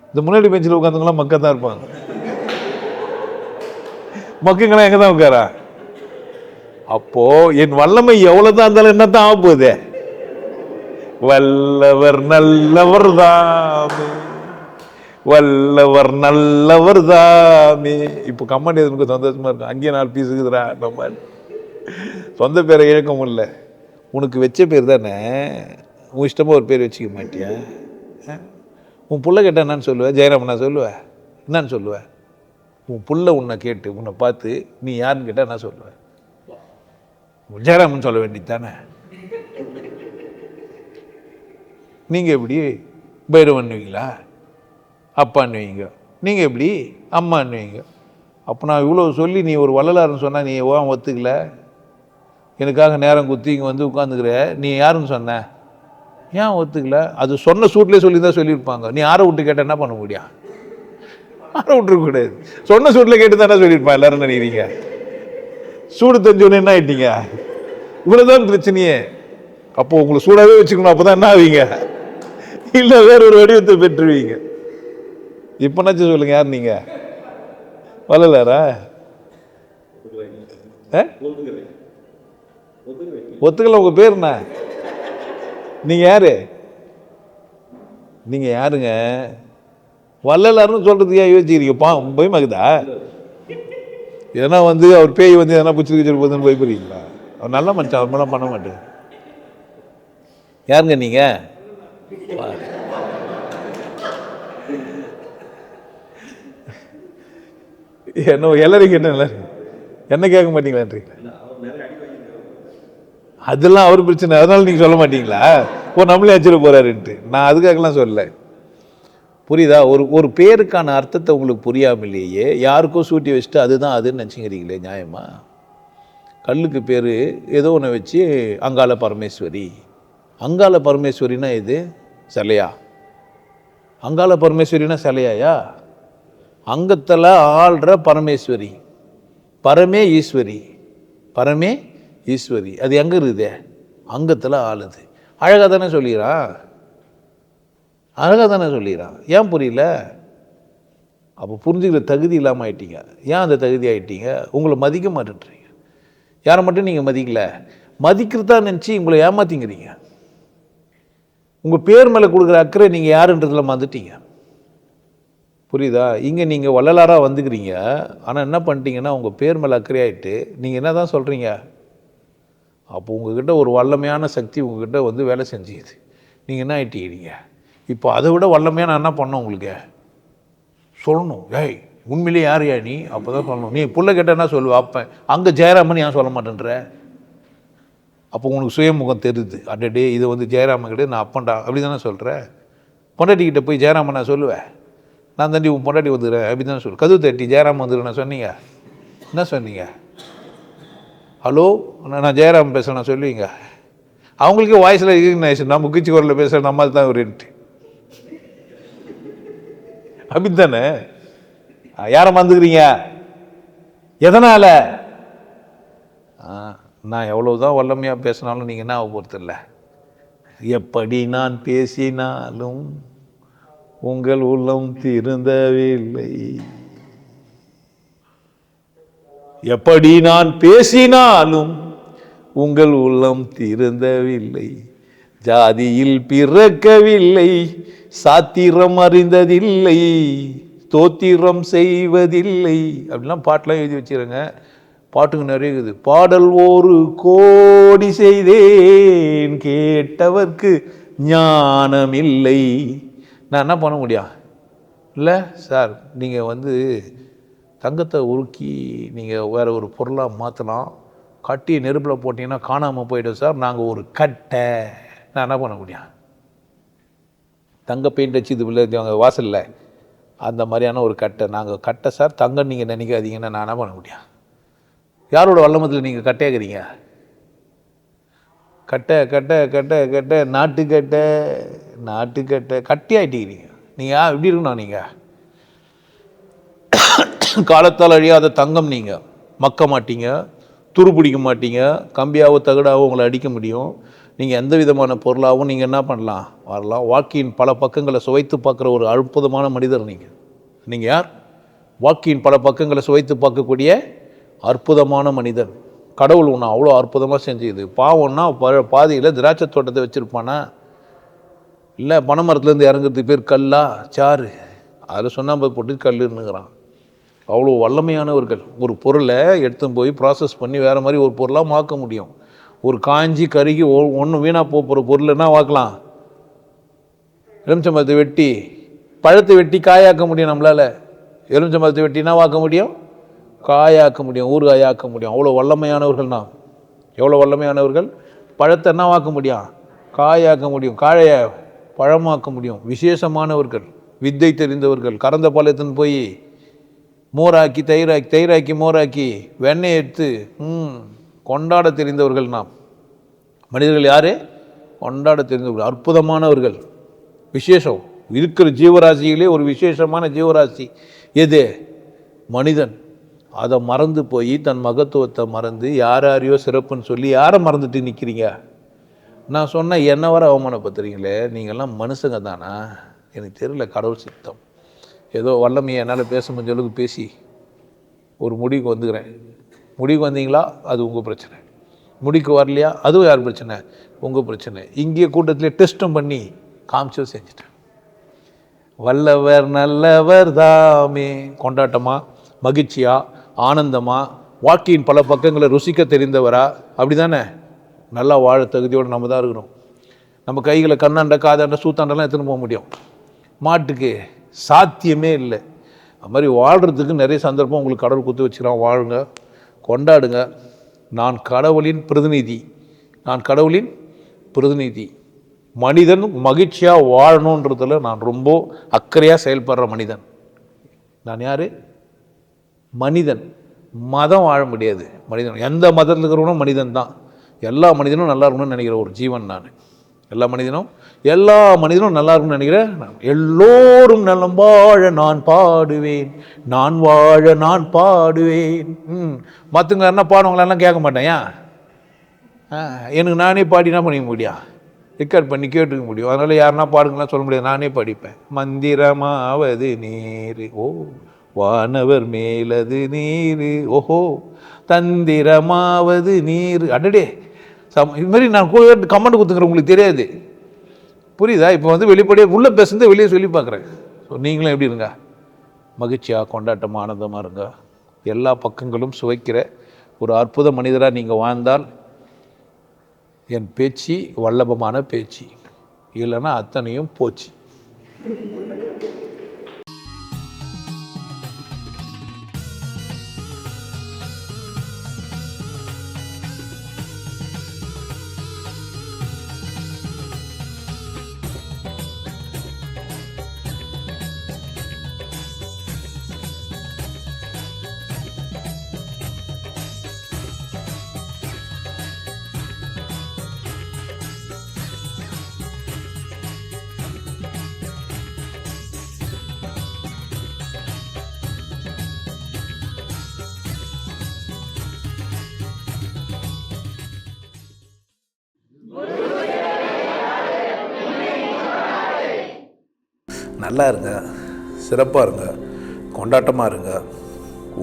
Speaker 1: இந்த முன்னாடி பெஞ்சில் உட்காந்துங்களாம் மக்கள் தான் இருப்பாங்க. மக்கங்களாம் எங்கே தான் உட்காரா? அப்போது என் வல்லமை எவ்வளோ தான் இருந்தாலும் என்ன தான் ஆக போகுது? வல்லவர் நல்லவர் தாமே, வல்லவர் நல்லவர் தாமே. இப்போ கமெண்ட் எதுக்கு சந்தோஷமாக இருக்கும். அங்கேயே 4 பீஸ் இருக்குதுடா. நம்ம சொந்த பேரை இழக்க முடியல. உனக்கு வச்ச பேர் தானே, உன் இஷ்டமாக ஒரு பேர் வச்சுக்க மாட்டியா? உன் புள்ள கேட்டால் என்னன்னு சொல்லுவேன்? ஜெயராமன் சொல்லுவேன். என்னன்னு சொல்லுவேன்? உன் புள்ள உன்னை கேட்டு உன்னை பார்த்து நீ யாருன்னு கேட்டால் என்ன சொல்லுவேன்? ஜெயராமன் சொல்ல வேண்டியது தானே. நீங்கள் எப்படி பைரவன்னுவீங்களா? அப்பான்னுவீங்க. நீங்கள் எப்படி அம்மான்னுவீங்க. அப்போ நான் இவ்வளோ சொல்லி நீ ஒரு வள்ளலாருன்னு சொன்னால் நீ ஒத்துக்கல? எனக்காக நேரம் குத்தி இங்கே வந்து உட்காந்துக்கிற. நீ யாருன்னு சொன்ன? ஏன் ஒத்துக்கல? அது சொன்ன சூட்லேயே சொல்லி தான் சொல்லியிருப்பாங்க. நீ யாரை விட்டு கேட்டால் என்ன பண்ண முடியும்? யாரை விட்டுருக்கூடாது. சொன்ன சூட்டில் கேட்டு தானே சொல்லியிருப்பான். எல்லாரும் நினைக்கிறீங்க சூடு தெரிஞ்சோன்னு என்ன ஆயிட்டீங்க? இவ்வளோதான் பிரச்சனையே. அப்போ உங்களை சூடாகவே வச்சுக்கணும். அப்போ தான் என்ன ஆவீங்க? இல்லை வேற ஒரு வடிவத்தை பெற்றுவீங்க. இப்போனாச்சும் சொல்லுங்க, யார் நீங்க? வள்ளலாரா? ஒத்துக்கல. உங்க பேர் என்ன? நீங்க யாரு? நீங்க யாருங்க? வள்ளலார்னு சொல்றதுக்கு ஏன் யோசிக்கிறீங்க? பயமாக்குதா? ஏன்னா அவர் பேய் எதனா பிடிச்சிருக்கு போதுன்னு பயப்படுறீங்களா? அவர் நல்ல மனுஷன். அவர் மேலாம் பண்ண மாட்டேன். யாருங்க நீங்க? என்ன எல்லாரையும் கேட்டேன்ல, என்ன கேட்க மாட்டீங்களான்றீங்க? அதெல்லாம் அவர் பிரச்சனை. அதனால நீங்க சொல்ல மாட்டீங்களா? நம்மளே அச்சிட போறாருன்ட்டு. நான் அதுக்காகலாம் சொல்லலை. புரியுதா? ஒரு பேருக்கான அர்த்தத்தை உங்களுக்கு புரியாமலேயே யாருக்கும் சூட்டி வச்சுட்டு அதுதான் அதுன்னு நினச்சிக்கிறீங்களே, நியாயமா? கல்லுக்கு பேர் ஏதோ ஒன்று வச்சு அங்காள பரமேஸ்வரி. அங்காள பரமேஸ்வரினா இது சிலையா? அங்காள பரமேஸ்வரினா சிலையாயா? அங்கத்தில் ஆள்ற பரமேஸ்வரி. பரமே ஈஸ்வரி. பரமே ஈஸ்வரி. அது எங்கே இருக்குது? அங்கத்தில் ஆளுது. அழகாக தானே சொல்லிக்கிறான். அழகாக தானே சொல்லிக்கிறான். ஏன் புரியல? அப்போ புரிஞ்சுக்கிற தகுதி இல்லாமல் ஆயிட்டீங்க. ஏன் அந்த தகுதி ஆகிட்டீங்க? உங்களை மதிக்க மாட்டேன்றீங்க. யாரை மட்டும் நீங்கள் மதிக்கல, மதிக்கிறதா நினச்சி உங்களை ஏமாத்திங்கிறீங்க. உங்கள் பேர் மேலே கொடுக்குற அக்கறை நீங்கள் யாருன்றதில் மறந்துட்டீங்க. புரியுதா? இங்கே நீங்கள் வள்ளலாராக வந்துக்கிறீங்க. ஆனால் என்ன பண்ணிட்டீங்கன்னா உங்கள் பேர் மேலே அக்கறை ஆகிட்டு நீங்கள் என்ன தான் சொல்கிறீங்க? அப்போ உங்ககிட்ட ஒரு வல்லமையான சக்தி உங்ககிட்ட வேலை செஞ்சுது. நீங்கள் என்ன ஆகிட்டீங்க? இப்போ அதை விட வல்லமையாக நான் என்ன பண்ணோம்? உங்களுக்கு சொல்லணும். ஏய் உண்மையிலே யாரையா நீ? அப்போ தான் சொல்லணும். நீ புள்ள கேட்டால் என்ன சொல்லுவா? அப்போ அங்கே ஜெயராமன் ஏன் சொல்ல மாட்டேன்ற? அப்போ உனக்கு சுயமுகம் தெரியுது. அடடே இது வந்து ஜெயராமன் கிட்ட நான் அப்பன்டா அப்படி தானே சொல்கிறேன். பொண்டாட்டிக்கிட்ட போய் ஜெயராமன் நான் சொல்லுவேன், நான் தாண்டி உன் பொண்டாட்டி வந்துக்கிறேன் அப்படி தானே சொல்லுவேன். கதவு தட்டி ஜெயராமன் வந்துக்கிறேன் சொன்னீங்க, என்ன சொன்னீங்க? ஹலோ நான் ஜெயராமன் பேசுகிறேன் சொல்லுவீங்க. அவங்களுக்கே வாய்ஸில் ரெகக்னைசேஷன், நான் முக்கிச்சி குரலில் பேசுகிறேன் நம்ம தான் ஒருன்ட்டு அப்படி தானே. யாரை மறந்துக்கிறீங்க? எதனால்? நான் எவ்வளோதான் வல்லமையாக பேசினாலும் நீங்கள் என்ன ஆக போகிறது இல்லை. எப்படி நான் பேசினாலும் உங்கள் உள்ளம் திருந்தவில்லை. எப்படி நான் பேசினாலும் உங்கள் உள்ளம் திருந்தவில்லை. ஜாதியில் பிறக்கவில்லை, சாத்திரம் அறிந்ததில்லை, தோத்திரம் செய்வதில்லை அப்படிலாம் பாட்டெலாம் எழுதி வச்சுருங்க. பாட்டுக்கு நிறைய இருக்குது. பாடல் ஒரு கோடி செய்தேன் கேட்டவர்க்கு ஞானம் இல்லை. நான் என்ன பண்ண முடியும்? இல்லை சார், நீங்கள் வந்து தங்கத்தை உருக்கி நீங்கள் வேறு ஒரு பொருளாக மாற்றலாம், கட்டி நெருப்பில் போட்டிங்கன்னா காணாமல் போய்டும் சார், நாங்கள் ஒரு கட்டை. நான் என்ன பண்ண முடியும்? தங்க பெயிண்ட் வச்சு இது இல்லை அவங்க வாசலில் அந்த மாதிரியான ஒரு கட்டை, நாங்கள் கட்டை சார், தங்கம் நீங்கள் நினைக்காதீங்கன்னா நான் என்ன பண்ண முடியும்? யாரோட வல்லமத்தில் நீங்கள் கட்டையாக்குறீங்க? கட்டை கட்டை கட்டை கட்டை நாட்டுக்கட்டை நாட்டுக்கட்டை கட்டி ஆகிட்டீங்க. நீங்கள் எப்படி இருக்கணும்? நீங்கள் காலத்தால் அழியாத தங்கம், நீங்கள் மக்க மாட்டீங்க, துரு பிடிக்க மாட்டீங்க, கம்பியாவோ தகடாவோ உங்களை அடிக்க முடியும். நீங்கள் எந்த விதமான பொருளாகவும் நீங்கள் என்ன பண்ணலாம், வரலாம். வாழ்க்கையின் பல பக்கங்களை சுவைத்து பார்க்குற ஒரு அற்புதமான மனிதர் நீங்கள். நீங்கள் யார்? வாழ்க்கையின் பல பக்கங்களை சுவைத்து பார்க்கக்கூடிய அற்புதமான மனிதன். கடவுள் ஒன்று அவ்வளோ அற்புதமாக செஞ்சுது. பாவம்னா பாதியில் திராட்சை தோட்டத்தை வச்சுருப்பானா, இல்லை பனைமரத்துலேருந்து இறங்குறதுக்கு பேர் கல்லா சாறு, அதில் சுண்ணாம்பு போட்டு கல்லுன்னுங்கிறான். அவ்வளோ வல்லமையானவர்கள். ஒரு பொருளை எடுத்து போய் ப்ராசஸ் பண்ணி வேறு மாதிரி ஒரு பொருளாக மாற்ற முடியும். ஒரு காஞ்சி கருகி ஒன்றும் வீணாக போகிற பொருள் என்ன வாக்கலாம்? எலுமிச்சம்பழத்தை வெட்டி பழத்தை வெட்டி காயாக்க முடியும் நம்மளால். எலுமிச்சம்பழத்தை வெட்டி என்ன வாக்க முடியும்? காயாக்க முடியும், ஊறுகாயாக்க முடியும். அவ்வளோ வல்லமையானவர்கள் நாம். எவ்வளோ வல்லமையானவர்கள். பழத்தை என்ன வாக்க முடியும்? காயாக்க முடியும், காழையை பழமாக்க முடியும். விசேஷமானவர்கள், வித்தை தெரிந்தவர்கள். கறந்த பாலத்தின் போய் மோராக்கி தயிராக்கி, தயிராக்கி மோராக்கி வெண்ணெய் எடுத்து கொண்டாட தெரிந்தவர்கள் நாம். மனிதர்கள் யார்? கொண்டாட தெரிந்தவர்கள், அற்புதமானவர்கள், விசேஷம். இருக்கிற ஜீவராசியிலே ஒரு விசேஷமான ஜீவராசி எது? மனிதன். அதை மறந்து போய் தன் மகத்துவத்தை மறந்து யாரையோ சிறப்புன்னு சொல்லி யாரை மறந்துட்டு நிற்கிறீங்க? நான் சொன்னேன் என்ன வர அவமானப்படுத்துறீங்களே, நீங்கள்லாம் மனுஷங்க தானா? எனக்கு தெரியல. கடவுள் சித்தம். ஏதோ வல்லமையை என்னால் பேச முடிஞ்ச அளவுக்கு பேசி ஒரு முடிவுக்கு வந்துக்கிறேன். முடிவுக்கு வந்தீங்களா அது உங்கள் பிரச்சனை, முடிவுக்கு வரலையா அதுவும் யார் பிரச்சனை? உங்கள் பிரச்சனை. இங்கே கூட்டத்திலே டெஸ்ட்டும் பண்ணி காமிச்சும் செஞ்சுட்டேன். வல்லவர் நல்லவர் தாமே. கொண்டாட்டமா, மகிழ்ச்சியா, ஆனந்தமா, வாழ்க்கையின் பல பக்கங்களை ருசிக்க தெரிந்தவரா? அப்படி தானே? நல்லா வாழ தகுதியோடு நம்ம தான் இருக்கணும். நம்ம கைகளை கண்ணாண்ட காதாண்ட சூத்தாண்டெல்லாம் எடுத்துன்னு போக முடியும்? மாட்டுக்கு சாத்தியமே இல்லை. அது மாதிரி வாழ்கிறதுக்கு நிறைய சந்தர்ப்பம் உங்களுக்கு கடவுள் கொடுத்து வச்சுக்கிறான். வாழுங்க, கொண்டாடுங்க. நான் கடவுளின் பிரதிநிதி, நான் கடவுளின் பிரதிநிதி. மனிதன் மகிழ்ச்சியாக வாழணுன்றதில் நான் ரொம்ப அக்கறையாக செயல்படுற மனிதன். நான் யார்? மனிதன். மதம் வாழ முடியாது. மனிதன் எந்த மதத்தில் இருக்கிறவனும் மனிதன் தான். எல்லா மனிதனும் நல்லா இருக்கணும்னு நினைக்கிற ஒரு ஜீவன் நான். எல்லா மனிதனும் நல்லா இருக்கும்னு நினைக்கிறேன். எல்லோரும் நலம் வாழ நான் பாடுவேன், நான் வாழ நான் பாடுவேன். மற்றவங்க என்ன பாடுவாங்களெல்லாம் கேட்க மாட்டேன். ஏன்? எனக்கு நானே பாடினா பண்ணிக்க முடியும், ரெக்கார்ட் பண்ணி கேட்டுக்க முடியும். அதனால் யாருன்னா பாடுங்கலாம் சொல்ல முடியாது, நானே படிப்பேன். மந்திரமாவது நீர், ஓ வானவர் மேலது நீர், ஓஹோ தந்திரமாவது நீர். அடடே, இது மாதிரி நான் கமெண்ட் கொடுத்துக்கிறேன், உங்களுக்கு தெரியாது, புரியுதா? இப்போ வந்து வெளிப்படையாக உள்ளே பேசுறது வெளியே சொல்லி பார்க்குறேன். ஸோ நீங்களும் எப்படி இருங்க? மகிழ்ச்சியாக, கொண்டாட்டமாக, ஆனந்தமாக இருங்க. எல்லா பக்கங்களும் சுவைக்கிற ஒரு அற்புத மனிதராக நீங்கள் வாழ்ந்தால் என் பேச்சு வல்லபமான பேச்சு, இல்லைன்னா அத்தனையும் போச்சு. நல்லா இருங்க, சிறப்பாக இருங்க, கொண்டாட்டமாக இருங்க.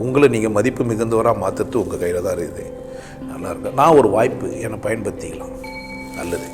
Speaker 1: உங்களை நீங்கள் மதிப்பு மிகுந்தவராக மாற்றுறது உங்கள் கையில் தான் இருக்குது. நல்லா இருங்க. நான் ஒரு வாய்ப்பு என்னை பயன்படுத்திக்கலாம். நல்லது.